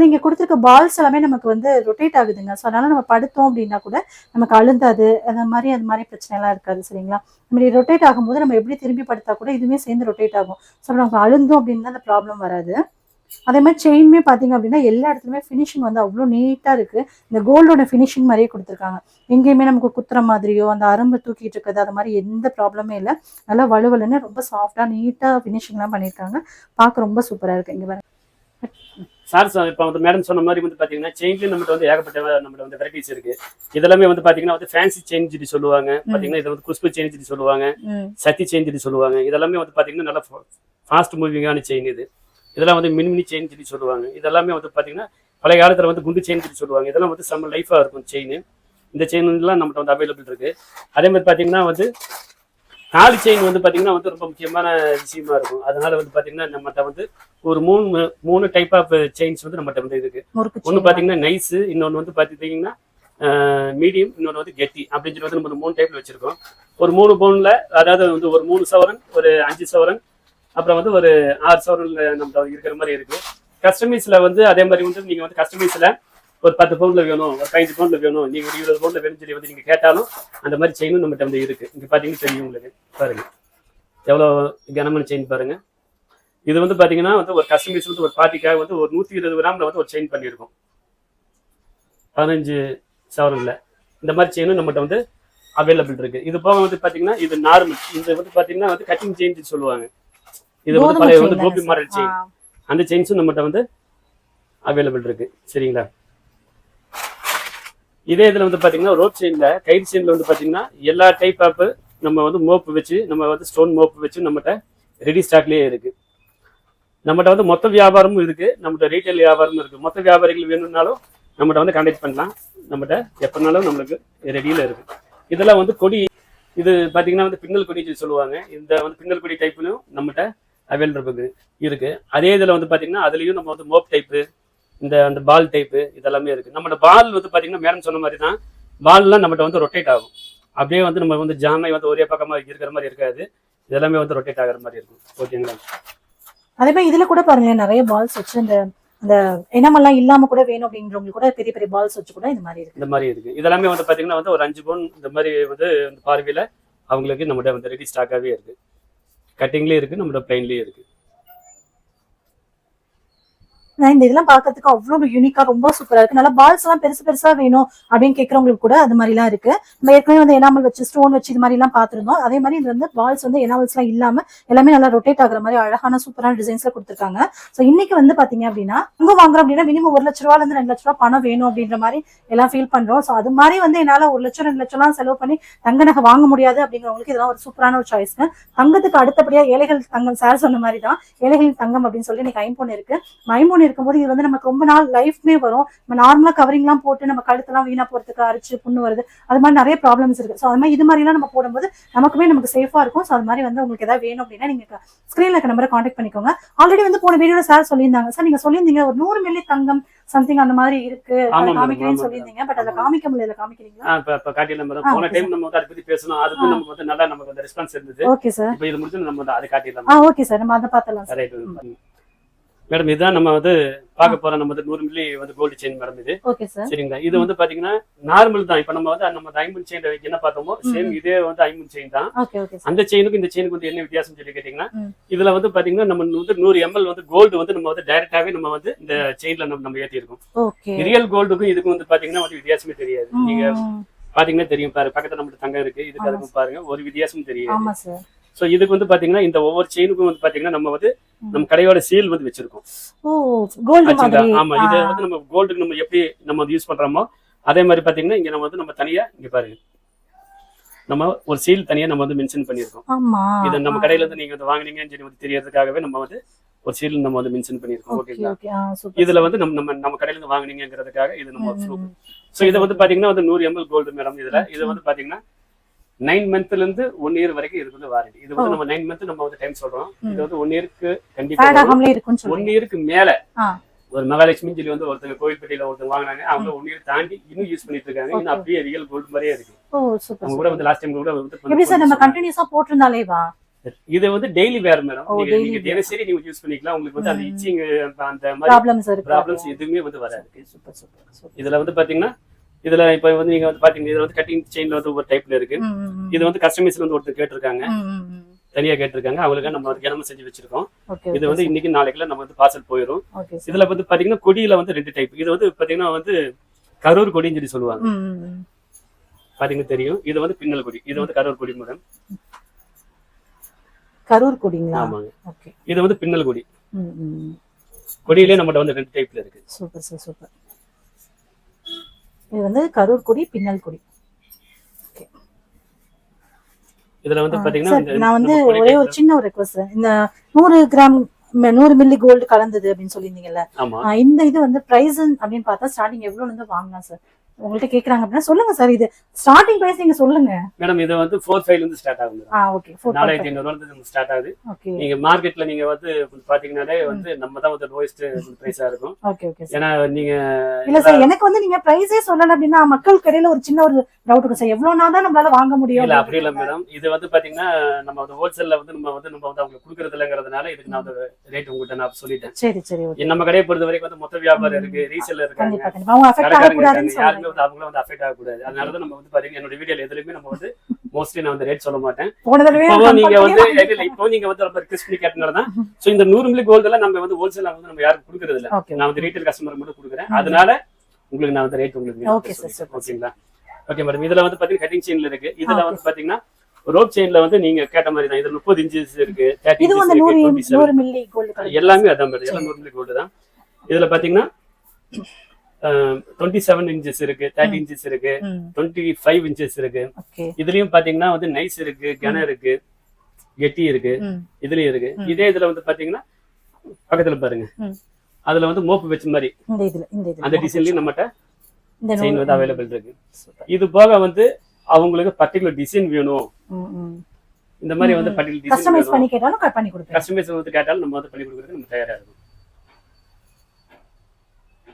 நீங்க கொடுத்துருக்க பால்ஸ் எல்லாமே நமக்கு வந்து ரொட்டேட் ஆகுதுங்க. ஸோ அதனால நம்ம படுத்தோம் அப்படின்னா கூட நமக்கு அழுந்தாது, அந்த மாதிரி பிரச்சனை எல்லாம் இருக்காது. சரிங்களா? நம்ம ரொட்டேட் ஆகும்போது நம்ம எப்படி திரும்பி படுத்தா கூட இதுவுமே சேர்ந்து ரொட்டேட் ஆகும். ஸோ நமக்கு அழுந்தோம் அப்படின்னு அந்த ப்ராப்ளம் வராது. அதே மாதிரி செயின்மே பார்த்தீங்க அப்படின்னா எல்லா இடத்துலையுமே ஃபினிஷிங் வந்து அவ்வளோ நீட்டாக இருக்குது. இந்த கோல்டோட ஃபினிஷிங் மாதிரியே கொடுத்துருக்காங்க. எங்கேயுமே நமக்கு குத்துற மாதிரியோ அந்த அரம்பு தூக்கிட்டு இருக்குது அது மாதிரி எந்த ப்ராப்ளமே இல்லை. நல்லா வலுவலுன்னு ரொம்ப சாஃப்டாக நீட்டாக ஃபினிஷிங்லாம் பண்ணியிருக்காங்க. பார்க்க ரொம்ப சூப்பராக இருக்குது. இங்கே பாருங்க சார் இப்போ வந்து மேடம் சொன்ன மாதிரி வந்து பார்த்தீங்கன்னா செயின்லேயும் நம்மகிட்ட வந்து ஏகப்பட்ட நம்மகிட்ட வந்து வெரைட்டிஸ் இருக்கு. இதெல்லாமே வந்து பார்த்தீங்கன்னா வந்து ஃபேன்சி செயின் சொல்லி சொல்லுவாங்க. பார்த்தீங்கன்னா இதை வந்து குஷ்பு செயின் சொல்லி சொல்லுவாங்க, சத்தி செயின் சொல்லி சொல்லுவாங்க. இதெல்லாமே வந்து பார்த்தீங்கன்னா நல்லா ஃபாஸ்ட் மூவிங்கான செயின் இது. இதெல்லாம் வந்து மினி செயின் சொல்லி சொல்லுவாங்க. இதெல்லாமே வந்து பார்த்தீங்கன்னா பழைய காலத்தில் வந்து குண்டு செயின் சொல்லி சொல்லுவாங்க. இதெல்லாம் வந்து செம்ம லைஃபாக இருக்கும் செயின். இந்த செயின்லாம் நம்மகிட்ட வந்து அவைலபிள் இருக்கு. அதே மாதிரி பார்த்தீங்கன்னா வந்து தாலி செயின் வந்து பார்த்தீங்கன்னா வந்து ரொம்ப முக்கியமான விஷயமா இருக்கும். அதனால வந்து பார்த்தீங்கன்னா நம்மகிட்ட வந்து ஒரு மூணு டைப் ஆஃப் செயின்ஸ் வந்து நம்மகிட்ட வந்து இருக்கு. ஒன்று பார்த்தீங்கன்னா நைஸ், இன்னொன்று வந்து பார்த்தீங்கன்னா மீடியம், இன்னொன்று வந்து கெட்டி அப்படின்னு சொல்லி வந்து நம்ம 3 டைப்ல வச்சிருக்கோம். ஒரு 3 பவுன்ல, அதாவது வந்து ஒரு 3 சவரன், ஒரு 5 சவரன், அப்புறம் வந்து ஒரு 6 சவரன்ல நம்ம இருக்கிற மாதிரி இருக்கு. கஸ்டமைஸ்ல வந்து அதே மாதிரி வந்து நீங்க வந்து கஸ்டமைஸ்ல ஒரு 10 பவுன்ல வேணும், ஒரு 15 பவுன்ல வேணும், நீங்க ஒரு 20 பவுன்ல வேணும்னு சொல்லி வந்து நீங்க கேட்டாலும் அந்த மாதிரி செயினும் நம்மகிட்ட வந்து இருக்கு. இங்க பாத்தீங்கன்னா தெரியும் உங்களுக்கு. பாருங்க எவ்வளவு கனமான செயின் பாருங்க. இது வந்து பாத்தீங்கன்னா வந்து ஒரு கஸ்டமைஸ் வந்து ஒரு பார்ட்டிக்காக வந்து ஒரு 120 கிராம்ல வந்து ஒரு செயின் பண்ணியிருக்கோம் 15 சவரன்ல. இந்த மாதிரி செயினும் நம்மகிட்ட வந்து அவைலபிள் இருக்கு. இது போக வந்து பாத்தீங்கன்னா இது நார்மல், இது வந்து பாத்தீங்கன்னா வந்து கட்டிங் செயின் சொல்லுவாங்க. இது வந்து பழைய வந்து கோபி மாடல் செயின். அந்த செயின்ஸும் நம்மகிட்ட வந்து அவைலபிள் இருக்கு. சரிங்களா? இதே இதுல வந்து பாத்தீங்கன்னா ரோப் செயின்ல, கயிறு செயின்ல வந்து பாத்தீங்கன்னா எல்லா டைப் ஆஃப் நம்ம வந்து மோப்பு வச்சு, நம்ம வந்து ஸ்டோன் மோப்பு வச்சு நம்மகிட்ட ரெடி ஸ்டாக்லயே இருக்கு. நம்மகிட்ட வந்து மொத்த வியாபாரமும் இருக்கு, நம்மகிட்ட ரீட்டைல் வியாபாரமும் இருக்கு. மொத்த வியாபாரிகள் வேணும்னாலும் நம்மகிட்ட வந்து கான்டாக்ட் பண்ணலாம். நம்மகிட்ட எப்பனாலும் நம்மளுக்கு ரெடியில இருக்கு. இதெல்லாம் வந்து கொடி, இது பாத்தீங்கன்னா வந்து பின்னல் கொடி சொல்லுவாங்க. இந்த வந்து பின்னல் கொடி டைப்லயும் நம்மகிட்ட அவைலபிள் இருக்கு. அதே இதுல வந்து பாத்தீங்கன்னா அதுலயும் நம்ம வந்து மோப் டைப்பு, அந்த பால் டைப்பு இதெல்லாமே இருக்கு. நம்மளோட பால் வந்து பாத்தீங்கன்னா மேடம் சொன்ன மாதிரி தான், பால்லாம் நம்மகிட்ட வந்து ரொட்டேட் ஆகும். அப்படியே வந்து நம்ம வந்து ஜாமை வந்து ஒரே பக்கமா இருக்கிற மாதிரி இருக்காது. இதெல்லாமே வந்து ரொட்டேட் ஆகிற மாதிரி இருக்கும். ஓகேங்களா? அதே மாதிரி இதுல கூட பாருங்க நிறைய பால்ஸ் வச்சு அந்த இனமெல்லாம் இல்லாம கூட வேணும் அப்படின்றவங்களுக்கு கூட பெரிய பெரிய பால்ஸ் வச்சு கூட இந்த மாதிரி இருக்கு. இந்த மாதிரி இருக்கு. இதெல்லாமே வந்து பாத்தீங்கன்னா வந்து ஒரு 5 பவுன் இந்த மாதிரி வந்து பார்வையில அவங்களுக்கு நம்மகிட்ட வந்து ரெடி ஸ்டாக்காவே இருக்கு. கட்டிங்லயே இருக்கு, நம்மளோட பிளைன்லயே இருக்கு. இந்த இதெல்லாம் பாக்கிறதுக்கு அவ்வளவு யூனிக்கா ரொம்ப சூப்பரா இருக்கு. நல்லா பால்ஸ் எல்லாம் பெருசு பெருசா வேணும் அப்படின்னு கேட்கறவங்களுக்கு கூட அது மாதிரி எல்லாம் இருக்கு. நம்ம ஏற்கனவே வந்து எனாமல் வச்சு ஸ்டோன் வச்சு இது மாதிரி எல்லாம் பாத்துருந்தோம். அதே மாதிரி இது வந்து பால்ஸ் வந்து எனாமல்ஸ் எல்லாம் இல்லாம எல்லாமே நல்லா ரொட்டேட் ஆகுற மாதிரி அழகான சூப்பரான டிசைன்ஸ்ல கொடுத்துருக்காங்க. சோ இன்னைக்கு வந்து பாத்தீங்க அப்படின்னா இங்க வாங்குறோம் அப்படின்னா மினிமம் 1 லட்ச ரூபாயில இருந்து 2 லட்ச ரூபாய் பணம் வேணும் அப்படின்ற மாதிரி எல்லாம் ஃபீல் பண்றோம். சோ அது மாதிரி வந்து என்னால 1 லட்சம் 2 லட்சம் எல்லாம் செலவு பண்ணி தங்க நகை வாங்க முடியாது அப்படிங்கிறவங்களுக்கு இதெல்லாம் ஒரு சூப்பரான ஒரு சாய்ஸ்ங்க. தங்கத்துக்கு அடுத்தபடியா ஏழைகள் தங்கம் சார் சொன்ன மாதிரி தான் ஏழைகளின் தங்கம் அப்படின்னு சொல்லி எனக்கு ஐம்பொன் இருக்கு. ஐம்பொன் இருக்கும்போது இது வந்து நமக்கு ரொம்ப நாள் லைஃப்மே வரும். நம்ம நார்மலா கவரிங் எல்லாம் போட்டு நம்ம கழுத்தெல்லாம் வீணா போறதுக்கு அரிச்சு புண்ணு வருது அது மாதிரி நிறைய ப்ராப்ளம்ஸ் இருக்கு. ஸோ அது மாதிரி இது மாதிரி எல்லாம் நம்ம போடும்போது நமக்கு சேஃபா இருக்கும். ஸோ அது மாதிரி வந்து உங்களுக்கு ஏதாவது வேணும் அப்படின்னா நீங்க ஸ்கிரீன்ல இருக்க நம்பரை கான்டாக்ட் பண்ணிக்கோங்க. ஆல்ரெடி வந்து போன வீடியோல சார் சொல்லியிருந்தாங்க. சார் நீங்க சொல்லியிருந்தீங்க ஒரு 100 மில்லி தங்கம் சம்திங் அந்த மாதிரி இருக்கு காமிக்கிறேன்னு சொல்லியிருந்தீங்க. பட் அதை காமிக்க முடியல. காமிக்கிறீங்களா? இப்ப காட்டில நம்ம போன டைம் நம்ம வந்து அதை பத்தி பேசணும். அதுக்கு நமக்கு வந்து நல்லா நமக்கு அந்த ரெஸ்பான்ஸ் இருந்தது. Okay sir. இப்போ இது முடிச்சு நம்ம அதை காட்டிடலாம். ஓகே சார், நம்ம அதை பார்த்தலாம். ரைட் மேடம், இதுதான் நம்ம வந்து பார்க்க போறோம். நம்ம வந்து 100 மில்லி வந்து கோல்டு செயின் மேடம் இது. Okay sir. சரிங்களா? இது வந்து பாத்தீங்கன்னா நார்மல் தான். இப்ப நம்ம வந்து நம்ம ஐம்பன் செயின் என்ன பார்த்தோமோ சேம் இதே வந்து ஐம்பன் செயின் தான். அந்த செயினுக்கு இந்த செயினுக்கு வந்து என்ன வித்தியாசம் சொல்லி கேட்டீங்கன்னா, இதுல வந்து பாத்தீங்கன்னா நம்ம வந்து 100 ml வந்து கோல்டு வந்து நம்ம வந்து டைரக்டாவே நம்ம வந்து இந்த செயின்ல நம்ம ஏத்தி இருக்கோம். ரியல் கோல்டுக்கும் இதுக்கும் வந்து பாத்தீங்கன்னா வந்து வித்தியாசமே தெரியாது. நீங்க பாத்தீங்கன்னா தெரியும் பாரு, பக்கத்துல நம்மளுக்கு தங்கம் இருக்கு, இதுக்கு அதுக்கும் பாருங்க ஒரு வித்தியாசமும் தெரியாது. சோ இதுக்கு வந்து பாத்தீங்கன்னா இந்த ஒவ்வொரு செயினுக்கும் வந்து பாத்தீங்கன்னா நம்ம வந்து நம்ம கடையோட சீல் வந்து வச்சிருக்கோம். ஆமா, இதை வந்து நம்ம கோல்டுக்கு நம்ம எப்படி நம்ம வந்து யூஸ் பண்றோமோ அதே மாதிரி பாத்தீங்கன்னா இங்க நம்ம வந்து நம்ம தனியா இங்க பாருங்க நம்ம ஒரு சீல் தனியா நம்ம வந்து மென்ஷன் பண்ணிருக்கோம். இது நம்ம கடையில இருந்து நீங்க வந்து வாங்குனீங்கன்னு சொல்லி வந்து தெரியறதுக்காகவே நம்ம வந்து ஒரு சீல் நம்ம வந்து மென்ஷன் பண்ணிருக்கோம். ஓகேங்களா? இதுல வந்து நம்ம கடையில இருந்து வாங்குனீங்கிறதுக்காக இது நம்ம ப்ரூஃப். சோ இது வந்து பாத்தீங்கன்னா வந்து 100 ml கோல்டு மேடம். இது வந்து பாத்தீங்கன்னா 9 மந்த்ல இருந்து 1 இயர் வரைக்கும் இருக்குது வாரண்டி. இது வந்து நம்ம 9 மந்த் நம்ம வந்து டைம் சொல்றோம். இது வந்து 1 இயருக்கு கண்டிப்பா 1 இயருக்கு மேல ஒரு மகாலட்சுமி சொல்லி வந்து ஒருத்தங்க கோயில்பட்டியில ஒருத்தங்க வாங்கினாங்க. அவங்க 1 இயர் தாண்டி இன்னும் யூஸ் பண்ணிட்டு இருக்காங்க. இன்னும் அப்படியே ரியல் கோல்டு மாதிரியே இருக்கு. அவங்க கூட வந்து லாஸ்ட் டைம் கூட இது வந்து டெய்லி வேர் மேடம். நீங்க தினசரி நீங்க யூஸ் பண்ணிக்கலாம். உங்களுக்கு வந்து அந்த இச்சிங் அந்த மாதிரி ப்ராப்ளம்ஸ் எதுவுமே வந்து வராது. இதுல வந்து பாத்தீங்கன்னா இதுல இப்ப வந்து நீங்க வந்து பாத்தீங்கன்னா இதுல வந்து கட்டிங் செயின்ல வந்து ஒரு டைப்ல இருக்கு. இது வந்து கஸ்டமைஸ்ல வந்து ஒருத்தர் கேட்டிருக்காங்க, தனியா கேட்டிருக்காங்க. அவங்களுக்கு நம்ம வந்து கிணம செஞ்சு வச்சிருக்கோம். இது வந்து இன்னைக்கு நாளைக்குல நம்ம வந்து பார்சல் போயிடும். இதுல வந்து பாத்தீங்கன்னா கொடியில வந்து 2 டைப். இது வந்து பாத்தீங்கன்னா வந்து கரூர் கொடின்னு சொல்லி சொல்லுவாங்க. பாத்தீங்கன்னா தெரியும். இது வந்து பின்னல் கொடி. இது வந்து கரூர் கொடி மேடம். கரூர் கொடிங்களா? ஆமாங்க. இது வந்து பின்னல் கொடி. கொடியிலே நம்மகிட்ட வந்து 2 டைப்ல இருக்கு. Super sir, super. இது வந்து கரூர் கொடி, பின்னல் கொடி. இதுல வந்து பாத்தீங்கன்னா நான் வந்து ஒரே ஒரு சின்ன ஒரு ரெக்வெஸ்ட். இந்த 100 கிராம் 100 மில்லி கோல்டு கலந்தது அப்படின்னு சொல்லியிருந்தீங்கல்ல, இந்த இது வந்து பிரைஸ் அப்படின்னு பார்த்தா ஸ்டார்டிங் எவ்வளவு வந்து வாங்கலாம் சார்? உங்கள்ட்ட கேக்குறாங்க அப்படின்னா சொல்லுங்க சார். இது ஸ்டார்டிங் பிரைஸ் நீங்க சொல்லுங்க மேடம். இது வந்து 4,500 ல இருந்து ஸ்டார்ட் ஆகுது. ஓகே, 4,500 ல இருந்து ஸ்டார்ட் ஆகுது. நீங்க மார்க்கெட்ல நீங்க வந்து பாத்தீங்கன்னாலே வந்து நம்ம தான் வந்து லோயஸ்ட் பிரைஸா இருக்கும். ஏன்னா நீங்க இல்ல சார், எனக்கு வந்து நீங்க பிரைஸே சொல்லல அப்படின்னா மக்கள் கடையில ஒரு சின்ன ஒரு டவுட் இருக்கு சார். எவ்வளவு நாள் தான் நம்மளால வாங்க முடியும்? இல்ல அப்படி இல்ல மேடம். இது வந்து பாத்தீங்கன்னா நம்ம வந்து ஹோல்சேல்ல வந்து நம்ம வந்து அவங்களுக்கு கொடுக்கறது இல்லங்கிறதுனால இதுக்கு நான் வந்து ரேட் உங்ககிட்ட நான் சொல்லிட்டேன். சரி சரி. நம்ம கடையை பொறுத்த வரைக்கும் வந்து மொத்த வியாபாரம் இருக்கு, ரீசேல் இருக்காங்க, யாருமே வந்து அவங்கள வந்து அஃபெக்ட் ஆகக்கூடாது. அதனாலதான் நம்ம வந்து பாத்தீங்கன்னா என்னோட வீடியோல எதுலயுமே நம்ம வந்து மோஸ்ட்லி நான் வந்து ரேட் சொல்ல மாட்டேன். இப்போ நீங்க வந்து ரொம்ப ரிக்வெஸ்ட் பண்ணி கேட்டனாலதான் இந்த 100 மில்லி கோல்டு எல்லாம் நம்ம வந்து ஹோல்சேல் வந்து நம்ம யாரும் கொடுக்கறது இல்ல. நான் வந்து ரீட்டைல் கஸ்டமர் மட்டும் கொடுக்குறேன். அதனால உங்களுக்கு நான் வந்து ரேட் உங்களுக்கு ஓகேங்களா? Okay madam. இதுல வந்து பாத்தீங்கன்னா கட்டிங் செயின்ல இருக்கு. இதுல வந்து பாத்தீங்கன்னா ரோப் செயின்ல வந்து நீங்க கேட்ட மாதிரி தான். இதுல 30 இன்ச்சஸ் இருக்கு, 30 இன்ச்சஸ் இருக்கு, 27 மில்லி கோல்டு எல்லாமே அதான் மேடம். எல்லாம் 100 மில்லி கோல்டு தான். இதுல பாத்தீங்கன்னா 27 இன்ச்சஸ் இருக்கு, 30 இன்ச்சஸ் இருக்கு, 25 இன்ச்சஸ் இருக்கு. இதுலயும் பாத்தீங்கன்னா வந்து நைஸ் இருக்கு, கன இருக்கு, கெட்டி இருக்கு, இதுலயும் இருக்கு. இதே இதுல வந்து பாத்தீங்கன்னா பக்கத்துல பாருங்க, அதுல வந்து மோப்பு வச்ச மாதிரி அந்த டிசைன்லயும் நம்மகிட்ட செயின் வந்து அவைலபிள் இருக்கு. இது போக வந்து அவங்களுக்கு பர்டிகுலர் டிசைன் வேணும், இந்த மாதிரி வந்து பர்டிகுலர் டிசைன் கஸ்டமைஸ் பண்ணி கேட்டாலும் பண்ணி கொடுப்போம். கஸ்டமைஸ் வந்து கேட்டாலும் நம்ம வந்து பண்ணி கொடுக்கறதுக்கு நம்ம தயாரா இருக்கோம்.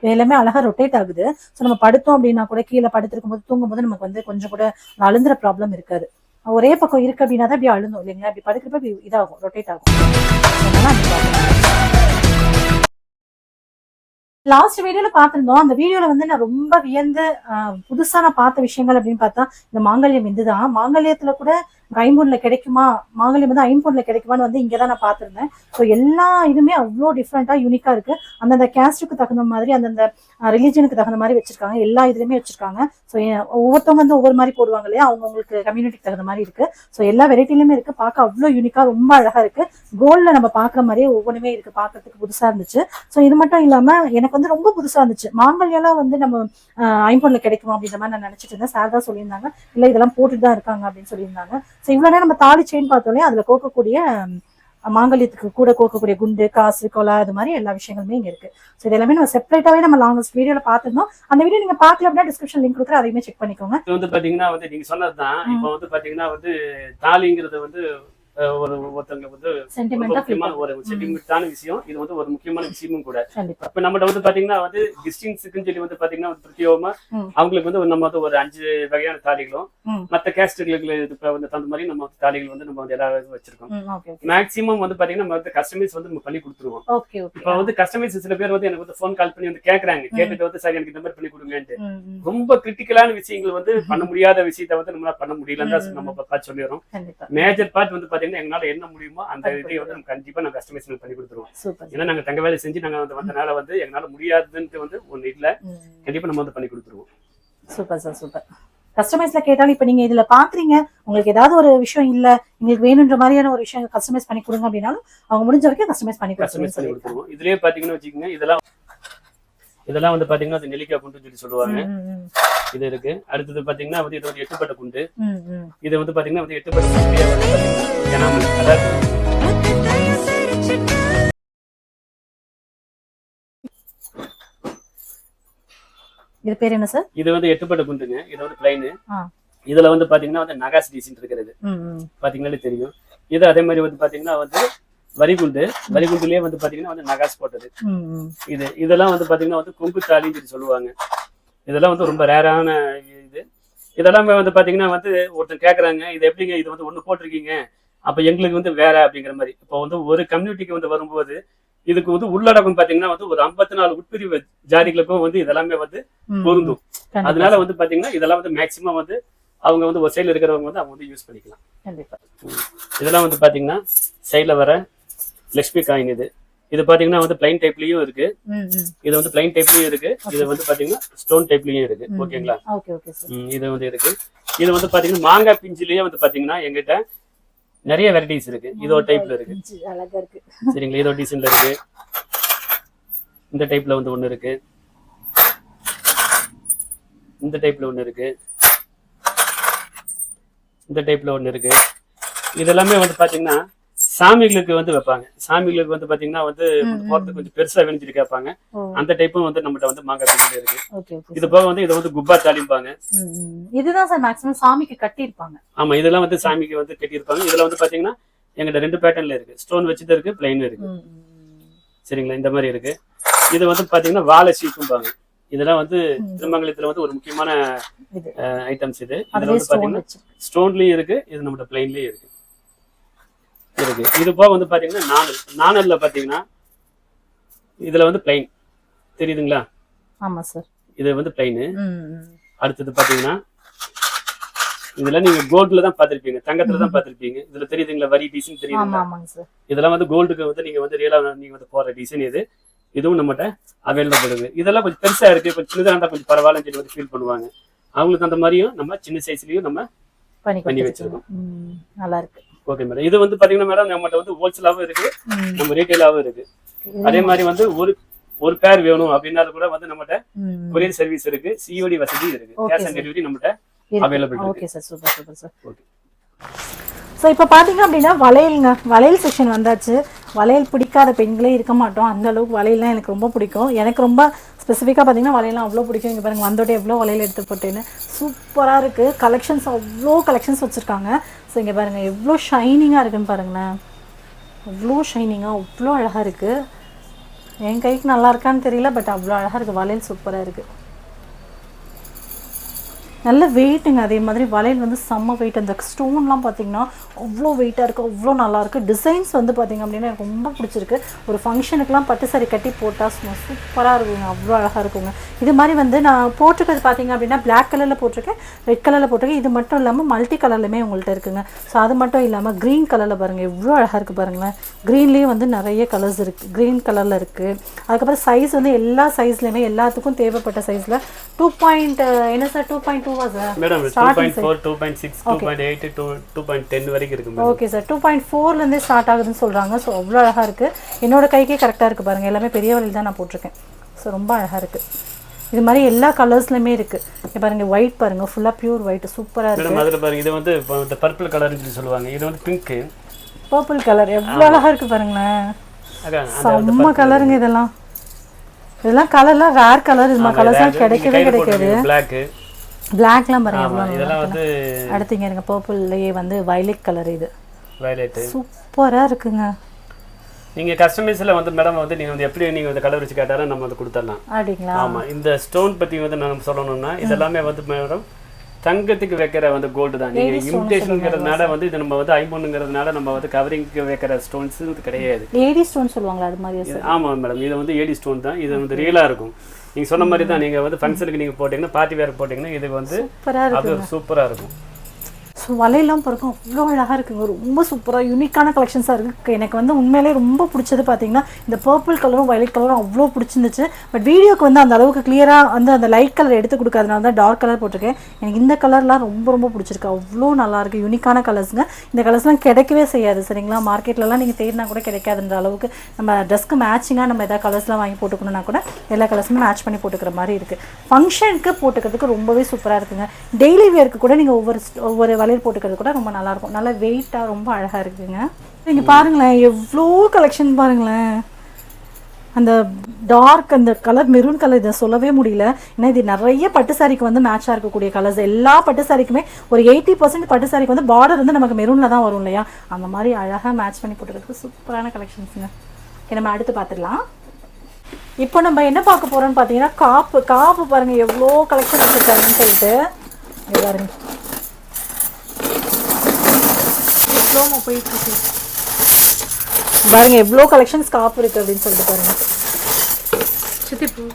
எல்லாமே அழகா ரொட்டேட் ஆகுது. சோ நம்ம படுத்தோம் அப்படின்னா கூட கீழே படுத்திருக்கும் போது தூங்கும் போது நமக்கு வந்து கொஞ்சம் கூட அழுந்துற ப்ராப்ளம் இருக்காது. ஒரே பக்கம் இருக்கு அப்படின்னா தான் அப்படி அழுந்தும் இல்லைங்களா? அப்படி படுக்கிறப்ப இதாகும், ரொட்டேட் ஆகும். லாஸ்ட் வீடியோல பாத்திருந்தோம். அந்த வீடியோல வந்து நான் ரொம்ப வியந்து புதுசா நான் பார்த்த விஷயங்கள் அப்படின்னு பார்த்தா இந்த மாங்கல்யம் இதுதான். மாங்கல்யத்துல கூட ஐம்பொன்ல கிடைக்குமா, மாங்கல்யம் வந்து ஐம்பொன்ல கிடைக்குமான்னு வந்து இங்கே தான் நான் பார்த்துருந்தேன். ஸோ எல்லா இதுவுமே அவ்வளோ டிஃப்ரெண்ட்டாக யூனிக்காக இருக்குது. அந்தந்த கேஸ்ட்டுக்கு தகுந்த மாதிரி, அந்தந்த ரிலீஜனுக்கு தகுந்த மாதிரி வச்சிருக்காங்க. எல்லா இதுலையுமே வச்சிருக்காங்க. ஸோ ஒவ்வொருத்தவங்க வந்து ஒவ்வொரு மாதிரி போடுவாங்க இல்லையா, அவங்களுக்கு கம்யூனிட்டிக்கு தகுந்த மாதிரி இருக்கு. ஸோ எல்லா வெரைட்டிலுமே இருக்கு. பார்க்க அவ்வளோ யூனிக்காக ரொம்ப அழகா இருக்கு. கோல்ட்ல நம்ம பார்க்குற மாதிரியே ஒவ்வொன்றுமே இருக்கு. பார்க்கறதுக்கு புதுசா இருந்துச்சு. ஸோ இது மட்டும் இல்லாம எனக்கு வந்து ரொம்ப புதுசா இருந்துச்சு. மாங்கல்யெல்லாம் வந்து நம்ம ஐம்பொன்ல கிடைக்குமா அப்படின்ற மாதிரி நான் நினைச்சிட்டு இருந்தேன். சார் தான் சொல்லியிருந்தாங்க, இல்லை இதெல்லாம் போட்டுட்டு தான் இருக்காங்க அப்படின்னு சொல்லியிருந்தாங்க. ஸோ இவ்வளோ நேரம் நம்ம தாலி செயின் பார்த்தோன்னே அதில் கோக்கக்கூடிய மாங்கல்யத்துக்கு கூட கோக்கக்கூடிய குண்டு, காசு, கொலை, அது மாதிரி எல்லா விஷயங்களுமே இங்கே இருக்கு. ஸோ இது எல்லாமே நம்ம செப்பரேட்டாவே நம்ம லாங்கஸ்ட் வீடியோல பார்த்துருந்தோம். அந்த வீடியோ நீங்க பார்க்கல அப்படின்னா டிஸ்கிரிப்ஷன் லிங்க் கொடுக்குற, அதையுமே செக் பண்ணிக்கோங்க. இது வந்து பாத்தீங்கன்னா வந்து நீங்க சொன்னதுதான். இப்போ வந்து பாத்தீங்கன்னா வந்து தாலிங்கிறது வந்து ஒருத்தவங்க வந்து முக்கியமான ஒரு சென்டிமெண்டான விஷயம். இது வந்து ஒரு முக்கியமான விஷயமும் கூட. இப்ப நம்மகிட்ட வந்து பாத்தீங்கன்னா வந்து கிறிஸ்டின்ஸுக்குன்னு சொல்லி வந்து பாத்தீங்கன்னா பிரத்யேகமா அவங்களுக்கு வந்து நம்ம வந்து ஒரு 5 வகையான தாலிகளும் மத்த கேஸ்டுகளுக்கு வந்து தகுந்த மாதிரி நம்ம தாலிகள் வந்து நம்ம வந்து எல்லாரும் வச்சிருக்கோம். மேக்சிமம் வந்து பாத்தீங்கன்னா நம்ம வந்து கஸ்டமைஸ் வந்து நம்ம பண்ணி கொடுத்துருவோம். இப்ப வந்து கஸ்டமைஸ் சில பேர் வந்து எனக்கு வந்து போன் கால் பண்ணி வந்து கேக்குறாங்க, கேட்டுட்டு வந்து சார் எனக்கு இந்த மாதிரி பண்ணி கொடுங்கன்ட்டு. ரொம்ப கிரிட்டிக்கலான விஷயங்கள் வந்து பண்ண முடியாத விஷயத்த வந்து நம்மளால பண்ண முடியலன்னு நம்ம பார்த்து சொல்லிடுறோம். மேஜர் பார்ட் வந்து எங்களால என்ன முடியுமோ அந்த இதை வந்து நம்ம கண்டிப்பா நாங்க கஸ்டமைஸ் பண்ணி கொடுத்துருவோம். ஏன்னா நாங்க தங்க வேலை செஞ்சு நாங்க வந்து வந்தனால வந்து எங்களால முடியாதுன்னு வந்து ஒண்ணு இல்ல, கண்டிப்பா நம்ம வந்து பண்ணி கொடுத்துருவோம். Super sir, super. கஸ்டமைஸ்ல கேட்டாலும் இப்ப நீங்க இதுல பாக்குறீங்க, உங்களுக்கு ஏதாவது ஒரு விஷயம் இல்ல, உங்களுக்கு வேணுன்ற மாதிரியான ஒரு விஷயம் கஸ்டமைஸ் பண்ணி கொடுங்க அப்படின்னாலும் அவங்க முடிஞ்ச வரைக்கும் கஸ்டமைஸ் பண்ணி கொடுத்துருவோம். இதுலயே பாத்தீங்கன்னா வச்சுக்கோங்க, இதெல்லாம் வந்து பாத்தீங்கன்னா அது நெல்லிக்காய் குண்டுன்னு சொல்லி சொல்லுவாங்க. இது இருக்கு. அடுத்தது பாத்தீங்கன்னா வந்து இது வந்து எட்டுப்பட்ட குண்டு. இது வந்து பாத்தீங்கன்னா வந்து எட்டுப்பட்ட குண்டு இது பேர் என்ன சார்? இது வந்து எட்டுப்பட்ட குண்டுங்க. இது வந்து பிளைன். இதுல வந்து பாத்தீங்கன்னா வந்து நகாஸ் டிசைன் இருக்கிறது பாத்தீங்கன்னாலே தெரியும். இது அதே மாதிரி வந்து பாத்தீங்கன்னா வந்து வரிகுண்டு. வரிகுண்டுலயே வந்து பாத்தீங்கன்னா வந்து நகாஸ் போட்டது. இதெல்லாம் வந்து பாத்தீங்கன்னா வந்து கொங்கு தாலின்னு சொல்லி சொல்லுவாங்க. இதெல்லாம் வந்து ரொம்ப ரேரான இது. இதெல்லாம் வந்து பாத்தீங்கன்னா வந்து ஒருத்தர் கேக்குறாங்க, இது எப்படிங்க இது வந்து ஒண்ணு போட்டிருக்கீங்க, அப்ப எங்களுக்கு வந்து வேற அப்படிங்கிற மாதிரி. இப்போ வந்து ஒரு கம்யூனிட்டிக்கு வந்து வரும்போது இதுக்கு வந்து உள்ளடக்கம் பாத்தீங்கன்னா வந்து ஒரு 54 உட்பிரிவு ஜாதிகளுக்கும் வந்து இதெல்லாமே வந்து பொருந்தும். அதனால வந்து பாத்தீங்கன்னா இதெல்லாம் வந்து மேக்சிமம் வந்து அவங்க வந்து ஒரு சைடுல இருக்கிறவங்க வந்து அவங்க வந்து யூஸ் பண்ணிக்கலாம். இதெல்லாம் வந்து பாத்தீங்கன்னா சைட்ல வர லக்ஷ்மி காயின். இது பாத்தீங்கன்னா வந்து பிளைன் டைப்லயும் இருக்கு, இது வந்து பிளைன் டைப்லயும் இருக்கு, இது வந்து பாத்தீங்கன்னா ஸ்டோன் டைப்லயும் இருக்கு. ஓகேங்களா? இது வந்து இருக்கு. இது வந்து பாத்தீங்கன்னா மாங்காய் பிஞ்சிலேயே வந்து பாத்தீங்கன்னா எங்கிட்ட நிறைய வெரைட்டிஸ் இருக்கு. இதோ டைப்ல இருக்கு. சரிங்களா? இதோ டிசைன்ல இருக்கு. இந்த டைப்ல வந்து ஒண்ணு இருக்கு, இந்த டைப்ல ஒண்ணு இருக்கு, இந்த டைப்ல ஒண்ணு இருக்கு. இதெல்லாமே வந்து பாத்தீங்கன்னா சாமிகளுக்கு வந்து வைப்பாங்க. சாமிகளுக்கு வந்து பாத்தீங்கன்னா வந்து போறதுக்கு கொஞ்சம் பெருசா வேணும்னு கேட்பாங்க. அந்த டைப்பும் வந்து நம்மகிட்ட வந்து மாங்காய் பிஞ்சில இருக்கு. இது போக வந்து இதை வந்து குப்பா தாலிம்பாங்க. இதுதான் சார் மேக்ஸிமம் சாமிக்கு கட்டி இருப்பாங்க. ஆமா, இதெல்லாம் வந்து சாமிக்கு வந்து கட்டி இருப்பாங்க. இதுல வந்து பாத்தீங்கன்னா எங்கிட்ட 2 பேட்டர்ன்ல இருக்கு. ஸ்டோன் வச்சுட்டு இருக்கு, பிளைன் இருக்கு. சரிங்களா? இந்த மாதிரி இருக்கு. இது வந்து பாத்தீங்கன்னா வாழை சீக்கும்பாங்க. இதெல்லாம் வந்து திருமங்கலத்துல வந்து ஒரு முக்கியமான ஐட்டம்ஸ். இதுல வந்து பாத்தீங்கன்னா ஸ்டோன்லயும் இருக்கு, இது நம்மகிட்ட பிளைன்லயும் இருக்கு. இது போக வந்து பாத்தீங்கன்னா நாணல்ல பாத்தீங்கன்னா இதுல வந்து பிளைன் தெரியுதுங்களா? ஆமா சார், இது வந்து பிளைன். அடுத்தது பாத்தீங்கன்னா இதுல நீங்க கோல்ட்ல தான் பாத்திருப்பீங்க, தங்கத்துல தான் பாத்திருப்பீங்க. இதுல தெரியுதுங்களா வரி டிசைன் தெரியுதுங்களா? இதெல்லாம் வந்து கோல்டுக்கு வந்து நீங்க வந்து ரியலா நீங்க வந்து போற டிசைன். இதுவும் நம்மகிட்ட அவைலபிள் இருக்கு. இதெல்லாம் கொஞ்சம் பெருசா இருக்கு, கொஞ்சம் சின்னதா இருந்தா கொஞ்சம் பரவாயில்லன்னு சொல்லி வந்து ஃபீல் பண்ணுவாங்க. அவங்களுக்கு அந்த மாதிரியும் நம்ம சின்ன சைஸ்லயும் நம்ம பண்ணி வச்சிருக்கோம். நல்லா இருக்கு. Okay madam. இது வந்து பாத்தீங்கன்னா மேடம் நம்மகிட்ட வந்து ஹோல்சேலாவும் இருக்கு, நம்ம ரீட்டைலாவும் இருக்கு. அதே மாதிரி வந்து ஒரு பேர் வேணும் அப்படின்னாலும் கூட வந்து நம்மகிட்ட கொரியர் சர்வீஸ் இருக்கு, சிஓடி வசதி இருக்கு, கேஷ் ஆன் டெலிவரி நம்மகிட்ட அவைலபிள் இருக்கு. Okay sir, super super sir. Okay. So இப்போ பார்த்தீங்க அப்படின்னா வளையல் செக்ஷன் வந்தாச்சு. வளையல் பிடிக்காத பெண்களே இருக்க மாட்டோம், அந்த அளவுக்கு வளையல்லாம் எனக்கு ரொம்ப பிடிக்கும். எனக்கு ரொம்ப ஸ்பெசிஃபிக்காக பார்த்தீங்கன்னா வளையல்லாம் அவ்வளோ பிடிக்கும். இங்கே பாருங்கள், வந்தோடே எவ்வளோ வளையல் எடுத்து போட்டேன்னு சூப்பராக இருக்குது. கலெக்ஷன்ஸ் அவ்வளோ கலெக்ஷன்ஸ் வச்சுருக்காங்க. ஸோ இங்கே பாருங்கள் எவ்வளோ ஷைனிங்காக இருக்குன்னு பாருங்களேன், அவ்வளோ ஷைனிங்காக அவ்வளோ அழகாக இருக்குது. என் கைக்கு நல்லா இருக்கான்னு தெரியல, பட் அவ்வளோ அழகாக இருக்குது. வளையல் சூப்பராக இருக்குது. நல்ல வெயிட்டுங்க. அதே மாதிரி வளையல் வந்து செம்ம வெயிட். அந்த ஸ்டோன்லாம் பார்த்தீங்கன்னா அவ்வளோ வெயிட்டாக இருக்குது, அவ்வளோ நல்லாயிருக்கு. டிசைன்ஸ் வந்து பார்த்திங்க அப்படின்னா எனக்கு ரொம்ப பிடிச்சிருக்கு. ஒரு ஃபங்க்ஷனுக்குலாம் பட்டு சாரி கட்டி போட்டால் சூப்பராக இருக்குங்க, அவ்வளோ அழகாக இருக்குங்க. இது மாதிரி வந்து நான் போட்டிருக்கிறது பார்த்திங்க அப்படின்னா பிளாக் கலரில் போட்டிருக்கேன், ரெட் கலரில் போட்டிருக்கேன். இது மட்டும் இல்லாமல் மல்டி கலர்லையுமே உங்கள்கிட்ட இருக்குங்க. ஸோ அது மட்டும் இல்லாமல் க்ரீன் கலரில் பாருங்கள் எவ்வளோ அழகாக இருக்குது பாருங்களேன். க்ரீன்லேயே வந்து நிறைய கலர்ஸ் இருக்குது, க்ரீன் கலரில் இருக்குது. அதுக்கப்புறம் சைஸ் வந்து எல்லா சைஸ்லையுமே எல்லாத்துக்கும் தேவைப்பட்ட சைஸில் 2. என்ன சார் 2.2 மேடம் 2.4 2.6 2.8 2.10 வரைக்கும் இருக்கு மேடம். ஓகே சார் 2.4 ல இருந்தே ஸ்டார்ட் ஆகுதுன்னு சொல்றாங்க. ஸோ அவ்வளோ அழகா இருக்கு. என்னோட கைக்கே கரெக்டாக இருக்கு பாருங்க. எல்லாமே பெரிய வளையல் தான் நான் போட்டிருக்கேன். ஸோ ரொம்ப அழகா இருக்கு. இது மாதிரி எல்லா கலர்ஸ்லயுமே இருக்கு. இங்க பாருங்க ஒயிட் பாருங்க, ஃபுல்லா பியூர் ஒயிட் சூப்பரா இருக்கு. மேடம் அதுல பாருங்க, இது வந்து இந்த பர்பிள் கலர்னு சொல்லுவாங்க, இது வந்து பிங்க். பர்பிள் கலர் எவ்வளோ அழகா இருக்கு பாருங்களேன். செம்ம கலருங்க இதெல்லாம். இதெல்லாம் கலர்லாம் ரேர் கலர். இது மாதிரி கலர்ஸ்லாம் கிடைக்கவே கிடைக்காது. பிளாக்லாம் பாருங்க. இதெல்லாம் வந்து அடுத்தீங்க இருங்க பர்பிள்லயே வந்து வயலட் கலர். இது வயலட் சூப்பரா இருக்குங்க. நீங்க கஸ்டமைஸ்ல வந்து மேடம் வந்து நீங்க வந்து எப்படி நீங்க வந்து கலர் வச்சு கேட்டாலும் நம்ம வந்து கொடுத்துடலாம். அப்படிங்களா? ஆமா. இந்த ஸ்டோன் பத்தி வந்து நான் சொல்லணும்னா இதெல்லாமே வந்து மேடம் தங்கத்துக்கு வைக்கிற வந்து கோல்டு தான். நீங்க இமிடேஷன்ங்கிறதுனால வந்து இது நம்ம வந்து ஐம்பொன்னுங்கிறதுனால நம்ம வந்து கவரிங்க்கு வைக்கிற ஸ்டோன்ஸ் இது கிடையாது. ஏடி ஸ்டோன் சொல்லுவாங்களா அது மாதிரி? ஆமா மேடம், இது வந்து ஏடி ஸ்டோன் தான். இது வந்து ரியலா இருக்கும். நீங்க சொன்ன மாதிரி தான். நீங்க வந்து ஃபங்க்ஷனுக்கு நீங்க போட்டீங்கன்னா பார்ட்டி வேர் போட்டீங்கன்னா இது வந்து அது சூப்பரா இருக்கும். ஸோ வலையெல்லாம் பிறக்கும் அவ்வளோ அழகாக இருக்குங்க. ரொம்ப சூப்பராக யூனிக்கான கலெக்ஷன்ஸாக இருக்குது. எனக்கு வந்து உண்மையிலே ரொம்ப பிடிச்சது பார்த்தீங்கன்னா இந்த பர்பிள் கலரும் வயலட் கலரும் அவ்வளோ பிடிச்சிருந்துச்சு. பட் வீடியோக்கு வந்து அந்த அளவுக்கு கிளியராக வந்து அந்த லைட் கலர் எடுத்து கொடுக்காதனால தான் டார்க் கலர் போட்டிருக்கேன். எனக்கு இந்த கலர்லாம் ரொம்ப ரொம்ப பிடிச்சிருக்கு. அவ்வளோ நல்லாயிருக்கு. யூனிக்கான கலர்ஸுங்க. இந்த கலர்ஸ்லாம் கிடைக்கவே செய்யாது சரிங்களா? மார்க்கெட்லலாம் நீங்கள் தேடினா கூட கிடைக்காதுன்ற அளவுக்கு நம்ம ட்ரெஸ்க்கு மேட்சிங்காக நம்ம எதாவது கலர்ஸ்லாம் வாங்கி போட்டுக்கணும்னா கூட எல்லா கலர்ஸுமே மேட்ச் பண்ணி போட்டுக்கிற மாதிரி இருக்குது. ஃபங்க்ஷனுக்கு போட்டுக்கிறதுக்கு ரொம்பவே சூப்பராக இருக்குங்க. டெய்லி வேருக்கு கூட நீங்கள் ஒவ்வொரு வலையில் போட்டுக்கிறது கூட ரொம்ப நல்லா இருக்கும். நல்லா வெயிட்டா ரொம்ப அழகா இருக்குங்க. நீங்க பாருங்களேன் எவ்வளோ கலெக்ஷன் பாருங்களேன். அந்த டார்க் அந்த கலர் மெரூன் கலர் இதை சொல்லவே முடியல. ஏன்னா இது நிறைய பட்டு சாரிக்கு வந்து மேட்சாக இருக்கக்கூடிய கலர்ஸ். எல்லா பட்டு சாரிக்குமே ஒரு 80% பட்டு சாரிக்கு வந்து பார்டர் வந்து நமக்கு மெரூனில் தான் வரும் இல்லையா? அந்த மாதிரி அழகாக மேட்ச் பண்ணி போட்டுக்கிறதுக்கு சூப்பரான கலெக்ஷன்ஸுங்க. நம்ம அடுத்து பார்த்துடலாம். இப்போ நம்ம என்ன பார்க்க போறோம்னு பார்த்தீங்கன்னா காப்பு பாருங்க எவ்வளோ கலெக்ஷன்ஸ் இருக்காங்கன்னு சொல்லிட்டு இங்கே பாருங்க. போயிட்டு பாருங்க எவ்வளோ கலெக்ஷன்ஸ் காப்பு இருக்கு அப்படின்னு சொல்லிட்டு பாருங்க. சுத்தி போ.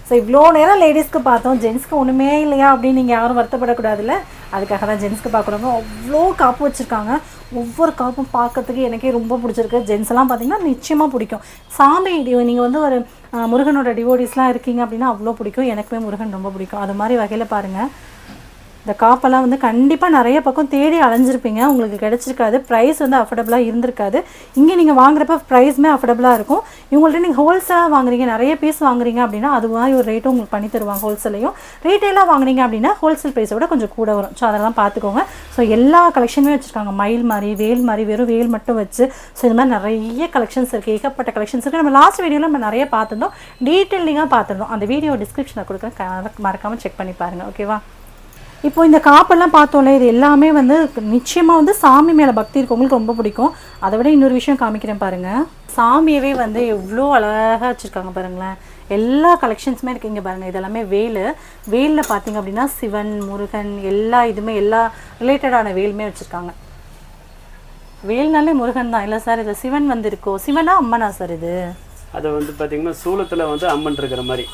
ஸோ இவ்வளோ நேரம் லேடிஸ்க்கு பார்த்தோம், ஜென்ஸ்க்கு ஒன்றுமே இல்லையா அப்படின்னு நீங்கள் யாரும் வருத்தப்படக்கூடாதுல்ல. அதுக்காக தான் ஜென்ஸ்க்கு பார்க்குறவங்க அவ்வளோ காப்பு வச்சுருக்காங்க. ஒவ்வொரு காப்பும் பார்க்கறதுக்கு எனக்கே ரொம்ப பிடிச்சிருக்கு. ஜென்ஸ் எல்லாம் பார்த்தீங்கன்னா நிச்சயமாக பிடிக்கும். சாமி நீங்கள் வந்து ஒரு முருகனோட டிவோடிஸ்லாம் இருக்கீங்க அப்படின்னா அவ்வளோ பிடிக்கும். எனக்குமே முருகன் ரொம்ப பிடிக்கும். அது மாதிரி வகையில் பாருங்கள் இந்த காப்பெல்லாம் வந்து கண்டிப்பாக நிறைய பக்கம் தேடி அலைஞ்சிருப்பீங்க, உங்களுக்கு கிடச்சிருக்காது. ப்ரைஸ் வந்து அஃபோர்டபுளாக இருந்திருக்காது. இங்கே நீங்கள் வாங்குறப்ப ப்ரைஸுமே அஃபோர்டபுளாக இருக்கும். இவங்கள்ட்ட நீங்கள் ஹோல்சேலாக வாங்குறீங்க, நிறைய பீஸ் வாங்குறீங்க அப்படின்னா அது மாதிரி ஒரு ரேட்டும் உங்களுக்கு பண்ணி தருவாங்க ஹோல்சேலையும். ரீட்டெயிலாக வாங்குறீங்க அப்படின்னா ஹோல்சேல் ப்ரைஸோட கொஞ்சம் கூட வரும். ஸோ அதெல்லாம் பார்த்துக்கோங்க. ஸோ எல்லா கலெக்ஷனுமே வச்சுருக்காங்க. மயில் மாதிரி, வேல் மாதிரி, வெறும் வேல் மட்டும் வச்சு. ஸோ இது மாதிரி நிறைய கலெக்ஷன்ஸ் இருக்குது, ஏகப்பட்ட கலெக்ஷன்ஸ் இருக்குது. நம்ம லாஸ்ட் வீடியோவில் நம்ம நிறைய பார்த்துருந்தோம், டீட்டெயிலிங்காக பார்த்துருந்தோம். அந்த வீடியோ டிஸ்கிரிப்ஷனில் கொடுக்குறேன், மறக்காமல் செக் பண்ணி பாருங்கள். ஓகேவா? இப்போ இந்த காப்பெல்லாம் பார்த்தோம்ல, இது எல்லாமே வந்து நிச்சயமாக வந்து சாமி மேலே பக்தி இருக்கவங்களுக்கு ரொம்ப பிடிக்கும். அதை விட இன்னொரு விஷயம் காமிக்கிறேன் பாருங்கள். சாமியவே வந்து எவ்வளோ அழகாக வச்சுருக்காங்க பாருங்களேன். எல்லா கலெக்ஷன்ஸுமே இருக்குது. இங்கே பாருங்கள் இதெல்லாமே வேலில் பார்த்தீங்க அப்படின்னா சிவன், முருகன் எல்லா இதுவுமே எல்லா ரிலேட்டடான வேலுமே வச்சுருக்காங்க. வேல்னாலே முருகன் தான் இல்லை சார்? இதில் சிவன் வந்து இருக்கோ? சிவனா அம்மனா சார்? இது அது வந்து பாத்தீங்கன்னா சூலத்துல வந்து அம்மன் இருக்கிற மாதிரி.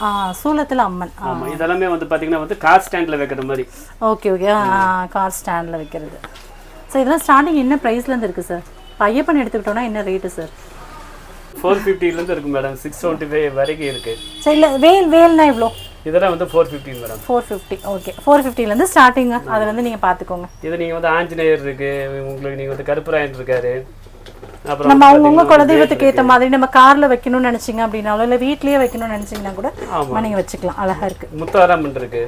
சூலத்துல அம்மன். ஆமா. இதெல்லாமே வந்து பாத்தீங்கன்னா வந்து கார் ஸ்டாண்ட்ல வைக்கிற மாதிரி. Okay okay. கார் ஸ்டாண்ட்ல வைக்கிறது. சார் இதெல்லாம் ஸ்டார்டிங் என்ன பிரைஸ்ல இருந்து இருக்கு சார்? ஐயப்பன் எடுத்துக்கிட்டோம்னா என்ன ரேட்டு சார்? 450 ல இருந்து இருக்கு மேடம். 675 வரைக்கும் இருக்கு. சரி இல்ல வேல்னா எவ்வளோ? இதெல்லாம் வந்து 450 மேடம். 450. ஓகே 450 ல இருந்து ஸ்டார்டிங். அதை வந்து நீங்க பாத்துக்கோங்க. இது நீங்க வந்து ஆஞ்சநேயர் இருக்கு, உங்களுக்கு நீங்க வந்து கருப்பராயன் இருக்காரு. நம்ம அவங்கவுங்க குலதெய்வத்துக்கு ஏற்ற மாதிரி நம்ம கார்ல வைக்கணும்னு நினைச்சீங்க அப்படின்னாலும் இல்லை வீட்லயே வைக்கணும்னு நினைச்சீங்கன்னா கூட நீங்க வச்சுக்கலாம். அழகா இருக்கு. முத்தாரம்மன் இருக்கு.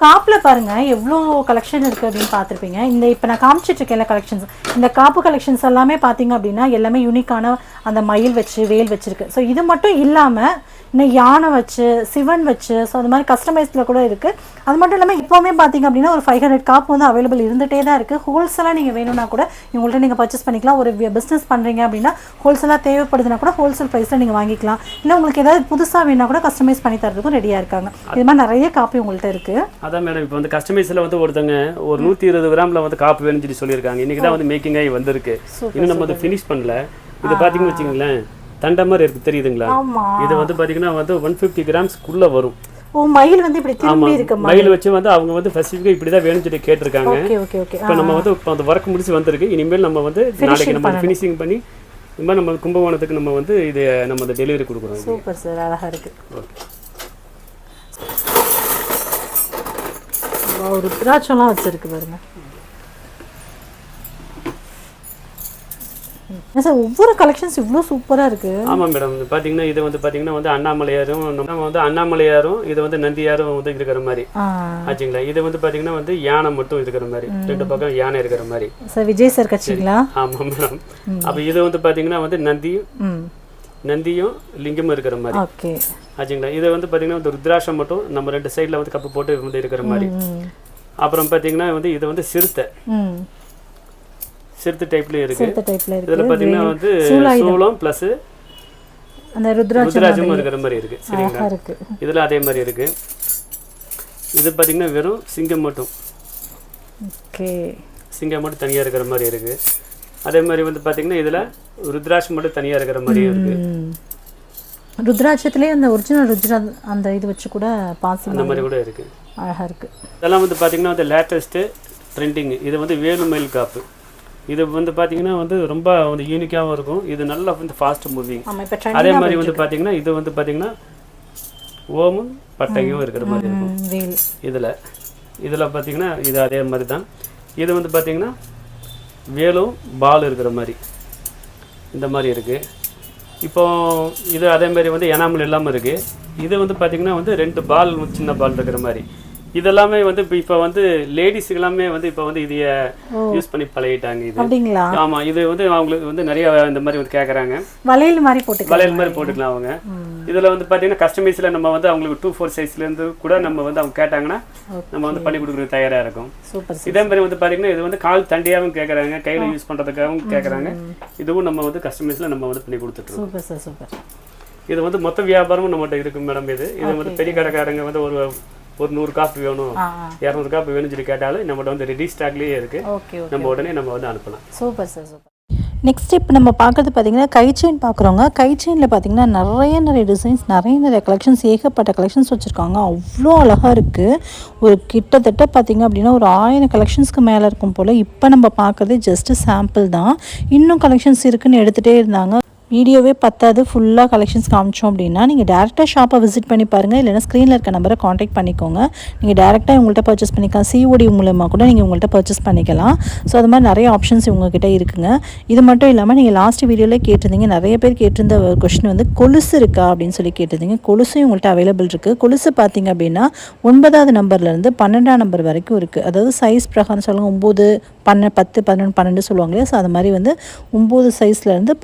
காப்பில் பாருங்க எவ்வளோ கலெக்ஷன் இருக்குது அப்படின்னு பார்த்துருப்பீங்க. இந்த இப்போ நான் காமிச்சிட்டு இருக்கேன் கலெக்ஷன்ஸ், இந்த காப்பு கலெக்ஷன்ஸ் எல்லாமே பார்த்தீங்க அப்படின்னா எல்லாமே யூனிக்கான அந்த மயில் வச்சு வேல் வச்சிருக்கு. ஸோ இது மட்டும் இல்லாமல் இன்னும் யானை வச்சு சிவன் வச்சு ஸோ அந்த மாதிரி கஸ்டமைஸில் கூட இருக்குது. அது மட்டும் இல்லாமல் இப்போவுமே பார்த்தீங்க அப்படின்னா ஒரு 500 காப்பு வந்து அவைலபிள் இருந்துகிட்டே தான் இருக்குது. ஹோல்சேலாக நீங்கள் வேணும்னா கூட உங்கள்கிட்ட நீங்கள் பர்ச்சேஸ் பண்ணிக்கலாம். ஒரு பிஸ்னஸ் பண்ணுறீங்க அப்படின்னா ஹோல்சேலாக தேவைப்படுதுன்னா கூட ஹோல்சேல் ப்ரைஸில் நீங்கள் வாங்கிக்கலாம். இல்லை உங்களுக்கு ஏதாவது புதுசாக வேணா கூட கஸ்டமைஸ் பண்ணி தரதுக்கும் ரெடியாக இருக்காங்க. இது மாதிரி நிறைய காப்பி உங்கள்கிட்ட இருக்குது. அதான் மேடம் இப்போ வந்து கஸ்டமைஸில் வந்து ஒருத்தங்க ஒரு 120 கிராமில் வந்து காப்பு வேணும்னு சொல்லி சொல்லியிருக்காங்க. இன்றைக்கி தான் வந்து மேக்கிங் ஆகி வந்திருக்கு. இன்னும் நம்ம வந்து ஃபினிஷ் பண்ணல. இது பார்த்தீங்கன்னு வச்சுங்களேன் தண்டை மாதிரி இருக்கு தெரியுதுங்களா? இது வந்து பாத்தீங்கன்னா வந்து 150 கிராம்ஸ்க்குள்ள வரும். ஓ மயில் வந்து இப்படி திரும்பி இருக்கு. மயில் வச்சு வந்து அவங்க வந்து ஸ்பெசிஃபிக்கா இப்படி தான் வேணும்னு சொல்லி கேட்டிருக்காங்க. இப்போ நம்ம வந்து இப்போ அந்த வர்க் முடிச்சு வந்திருக்கு. இனிமேல் நம்ம வந்து நாளைக்கு நம்ம ஃபினிஷிங் பண்ணி இந்த மாதிரி நம்ம கும்பகோணத்துக்கு நம்ம வந்து இது நம்ம அந்த டெலிவரி கொடுக்குறோம். சூப்பர் சார், அழகா இருக்கு. ஒரு ருத்ராட்சம்லாம் வச்சிருக்கு பாருங்க சார். ஒவ்வொரு கலெக்ஷன்ஸ் இவ்வளோ சூப்பராக இருக்கு. ஆமாம் மேடம். பார்த்தீங்கன்னா இது வந்து பார்த்தீங்கன்னா வந்து அண்ணாமலையாரும் நம்ம வந்து அண்ணாமலையாரும் இது வந்து நந்தியாரும் வந்து இருக்கிற மாதிரி ஆச்சுங்களா. இது வந்து பார்த்தீங்கன்னா வந்து யானை மட்டும் இருக்கிற மாதிரி, 2 பக்கம் யானை இருக்கிற மாதிரி. சார் விஜய் சார் கட்சிங்களா? ஆமாம் மேடம். அப்போ இது வந்து பார்த்தீங்கன்னா வந்து நந்தியும் லிங்கமும் இருக்கிற மாதிரி ஆச்சுங்களா. இது வந்து பார்த்தீங்கன்னா வந்து ருத்ராட்சம் மட்டும் நம்ம 2 சைடில் வந்து கப்பு போட்டு வந்து இருக்கிற மாதிரி. அப்புறம் பார்த்தீங்கன்னா வந்து இது வந்து சிறுத்தை டைப்ல இருக்கு. இதுல பாத்தீங்கன்னா வந்து சூலம் பிளஸ் அந்த ருத்ராட்சம் இருக்கிற மாதிரி இருக்கு. சரிங்களா? இதுல அதே மாதிரி இருக்கு. இது பாத்தீங்கன்னா வெறும் சிங்கம் மட்டும். ஓகே. சிங்கம் மட்டும் தனியா இருக்கிற மாதிரி இருக்கு. அதே மாதிரி வந்து பாத்தீங்கன்னா இதுல ருத்ராட்சம் மட்டும் தனியா இருக்கிற மாதிரி இருக்கு. ருத்ராட்சத்திலே அந்த ஒரிஜினல் ருத்ரா அந்த இது வச்சு கூட பாசி அந்த மாதிரி கூட இருக்கு. அழகா இருக்கு. இதெல்லாம் வந்து பாத்தீங்கன்னா வந்து லேட்டஸ்ட் ட்ரெண்டிங். இது வந்து வேலுமயில் காப்பு. இது வந்து பார்த்தீங்கன்னா வந்து ரொம்ப வந்து யூனிக்காகவும் இருக்கும். இது நல்லா வந்து ஃபாஸ்ட் மூவிங். அதே மாதிரி வந்து பார்த்தீங்கன்னா இது வந்து பார்த்தீங்கன்னா ஓமும் பட்டையும் இருக்கிற மாதிரி இருக்கும். இதில் பார்த்தீங்கன்னா இது அதே மாதிரி தான். இது வந்து பார்த்தீங்கன்னா வேலும் பால் இருக்கிற மாதிரி இந்த மாதிரி இருக்குது. இப்போ இது அதே மாதிரி வந்து எனாமல் இல்லாமல் இருக்குது. இது வந்து பார்த்தீங்கன்னா வந்து 2 பால் சின்ன பால் இருக்கிற மாதிரி. இதெல்லாமே வந்து இப்போ வந்து லேடிஸ்க்கு எல்லாமே வந்து இப்போ வந்து இதைய யூஸ் பண்ணி பழகிட்டாங்க. இது ஆமா, இது வந்து அவங்களுக்கு வந்து நிறைய இந்த மாதிரி வந்து கேட்குறாங்க. வளையல் மாதிரி போட்டுக்கலாம் அவங்க. இதில் வந்து பார்த்தீங்கன்னா கஸ்டமைஸில் நம்ம வந்து அவங்களுக்கு 2-4 சைஸ்லேருந்து கூட நம்ம வந்து அவங்க கேட்டாங்கன்னா நம்ம வந்து பண்ணி கொடுக்குறது தயாராக இருக்கும். இதே மாதிரி வந்து பார்த்தீங்கன்னா இது வந்து கால் தண்டியாகவும் கேட்குறாங்க, கையில் யூஸ் பண்ணுறதுக்காகவும் கேட்குறாங்க. இதுவும் நம்ம வந்து கஸ்டமைஸில் நம்ம வந்து பண்ணி கொடுத்துட்ருக்கோம். இது வந்து மொத்த வியாபாரமும் நம்மகிட்ட இருக்கு மேடம். இது வந்து பெரிய கடைக்காரங்க வந்து ஒரு 100 காப்பி வேணும் 200 காப்பி வேணும்னு சொல்லி கேட்டாலும் நம்மகிட்ட வந்து ரெடி ஸ்டாக்லேயே இருக்கு. நம்ம உடனே நம்ம வந்து அனுப்பலாம். Super sir, super. நெக்ஸ்ட் இப்போ நம்ம பார்க்குறது பார்த்திங்கன்னா கை செயின் பார்க்குறோங்க. கை செயினில் பார்த்திங்கன்னா நிறைய டிசைன்ஸ், நிறைய கலெக்ஷன்ஸ், ஏகப்பட்ட கலெக்ஷன்ஸ் வச்சுருக்காங்க. அவ்வளோ அழகாக இருக்குது. ஒரு கிட்டத்தட்ட பார்த்திங்க அப்படின்னா ஒரு 1000 கலெக்ஷன்ஸ்க்கு மேலே இருக்கும் போல். இப்போ நம்ம பார்க்குறது ஜஸ்ட்டு சாம்பிள் தான். இன்னும் கலெக்ஷன்ஸ் இருக்குதுன்னு எடுத்துகிட்டே இருந்தாங்க. வீடியோவே பத்தாது, ஃபுல்லாக கலெக்ஷன்ஸ் காமிச்சோம் அப்படின்னா நீங்கள் டேரெக்டாக ஷாப்பை விசிட் பண்ணி பாருங்கள். இல்லைனா ஸ்க்ரீனில் இருக்க நம்பரை காண்டாக்ட் பண்ணிக்கோங்க. நீங்கள் டேரெக்டாக உங்கள்கிட்ட பர்ச்சேஸ் பண்ணிக்கலாம். சிஓடி மூலமாக கூட நீங்கள் உங்கள்கிட்ட பர்ச்சேஸ் பண்ணிக்கலாம். ஸோ அது மாதிரி நிறைய ஆப்ஷன்ஸ் உங்கள்கிட்ட இருக்குங்க. இது மட்டும் இல்லாமல் நீங்கள் லாஸ்ட் வீடியோவில் கேட்டிருந்தீங்க, நிறைய பேர் கேட்டிருந்த ஒரு கொஸ்டின் வந்து கொலுசு இருக்கா அப்படின்னு சொல்லி கேட்டிருந்தீங்க. கொலுசும் உங்கள்கிட்ட அவைலபிள் இருக்குது. கொலுசு பார்த்தீங்க அப்படின்னா 9வது நம்பர்லேருந்து 12ஆம் நம்பர் வரைக்கும் இருக்குது. அதாவது சைஸ் பிரகாரம் சொல்லுங்கள், 9, 10, 11, 12 சொல்லுவாங்க இல்லையா. ஸோ அது மாதிரி வந்து 9 சைஸ்லேருந்து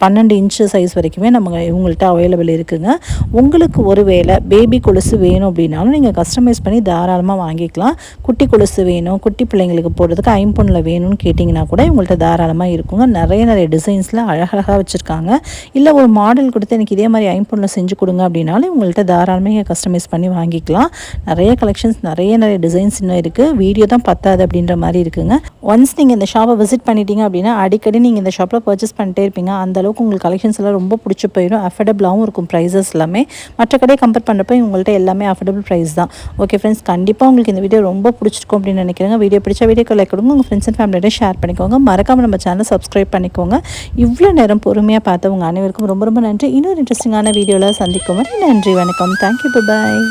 12 இன்ச்சு சைஸ் வரைக்குமே நம்ம இவங்கள்ட்ட அவைலபிள் இருக்குதுங்க. உங்களுக்கு ஒரு வேளை பேபி கொலுசு வேணும் அப்படின்னாலும் நீங்கள் கஸ்டமைஸ் பண்ணி தாராளமாக வாங்கிக்கலாம். குட்டி கொலுசு வேணும், குட்டி பிள்ளைங்களுக்கு போடுறதுக்கு ஐம்பொன்னில் வேணும்னு கேட்டிங்கன்னா கூட இவங்கள்ட்ட தாராளமாக இருக்குங்க. நிறைய டிசைன்ஸில் அழகழகாக வச்சுருக்காங்க. இல்லை ஒரு மாடல் கொடுத்து எனக்கு இதே மாதிரி ஐம்பொன்னில் செஞ்சு கொடுங்க அப்படின்னாலும் இவங்கள்ட்ட தாராளமாக நீங்கள் கஸ்டமைஸ் பண்ணி வாங்கிக்கலாம். நிறைய கலெக்ஷன்ஸ், நிறைய டிசைன்ஸ் இன்னும் இருக்குது. வீடியோ தான் பத்தாது அப்படின்ற மாதிரி இருக்குங்க. ஒன்ஸ் நீங்கள் இந்த ஷாப்பை விசிட் பண்ணிட்டீங்க அப்படின்னா அடிக்கடி நீங்கள் இந்த ஷாப்பில் பர்ச்சேஸ் பண்ணிட்டே இருப்பீங்க. அந்த அளவுக்கு உங்களுக்கு கலெக்ஷன்ஸ் எல்லாம் ரொம்ப பிடிச்சி போயிடும். அஃபோர்டபுளாகவும் இருக்கும் ப்ரைஸஸ் எல்லாமே. மற்ற கடையை கம்பேர் பண்ணுறப்ப உங்கள்கிட்ட எல்லாமே அஃபோர்டபுள் ப்ரைஸ் தான். ஓகே ஃப்ரெண்ட்ஸ், கண்டிப்பாக உங்களுக்கு இந்த வீடியோ ரொம்ப பிடிச்சிருக்கும் அப்படின்னு நினைக்கிறேங்க. வீடியோ பிடிச்ச வீடியோக்கு லைக் கொடுங்க, உங்கள் ஃப்ரெண்ட்ஸ் அண்ட் ஃபேமிலியோட ஷேர் பண்ணிக்கோங்க. மறக்காமல் நம்ம சேனலை சப்ஸ்கிரைப் பண்ணிக்கோங்க. இவ்வளோ நேரம் பொறுமையாக பார்த்தவங்க அனைவருக்கும் ரொம்ப ரொம்ப நன்றி. இன்னொரு இன்ட்ரெஸ்டிங்கான வீடியோவில் சந்திக்கும். நன்றி, வணக்கம், தேங்க்யூ, பாய்.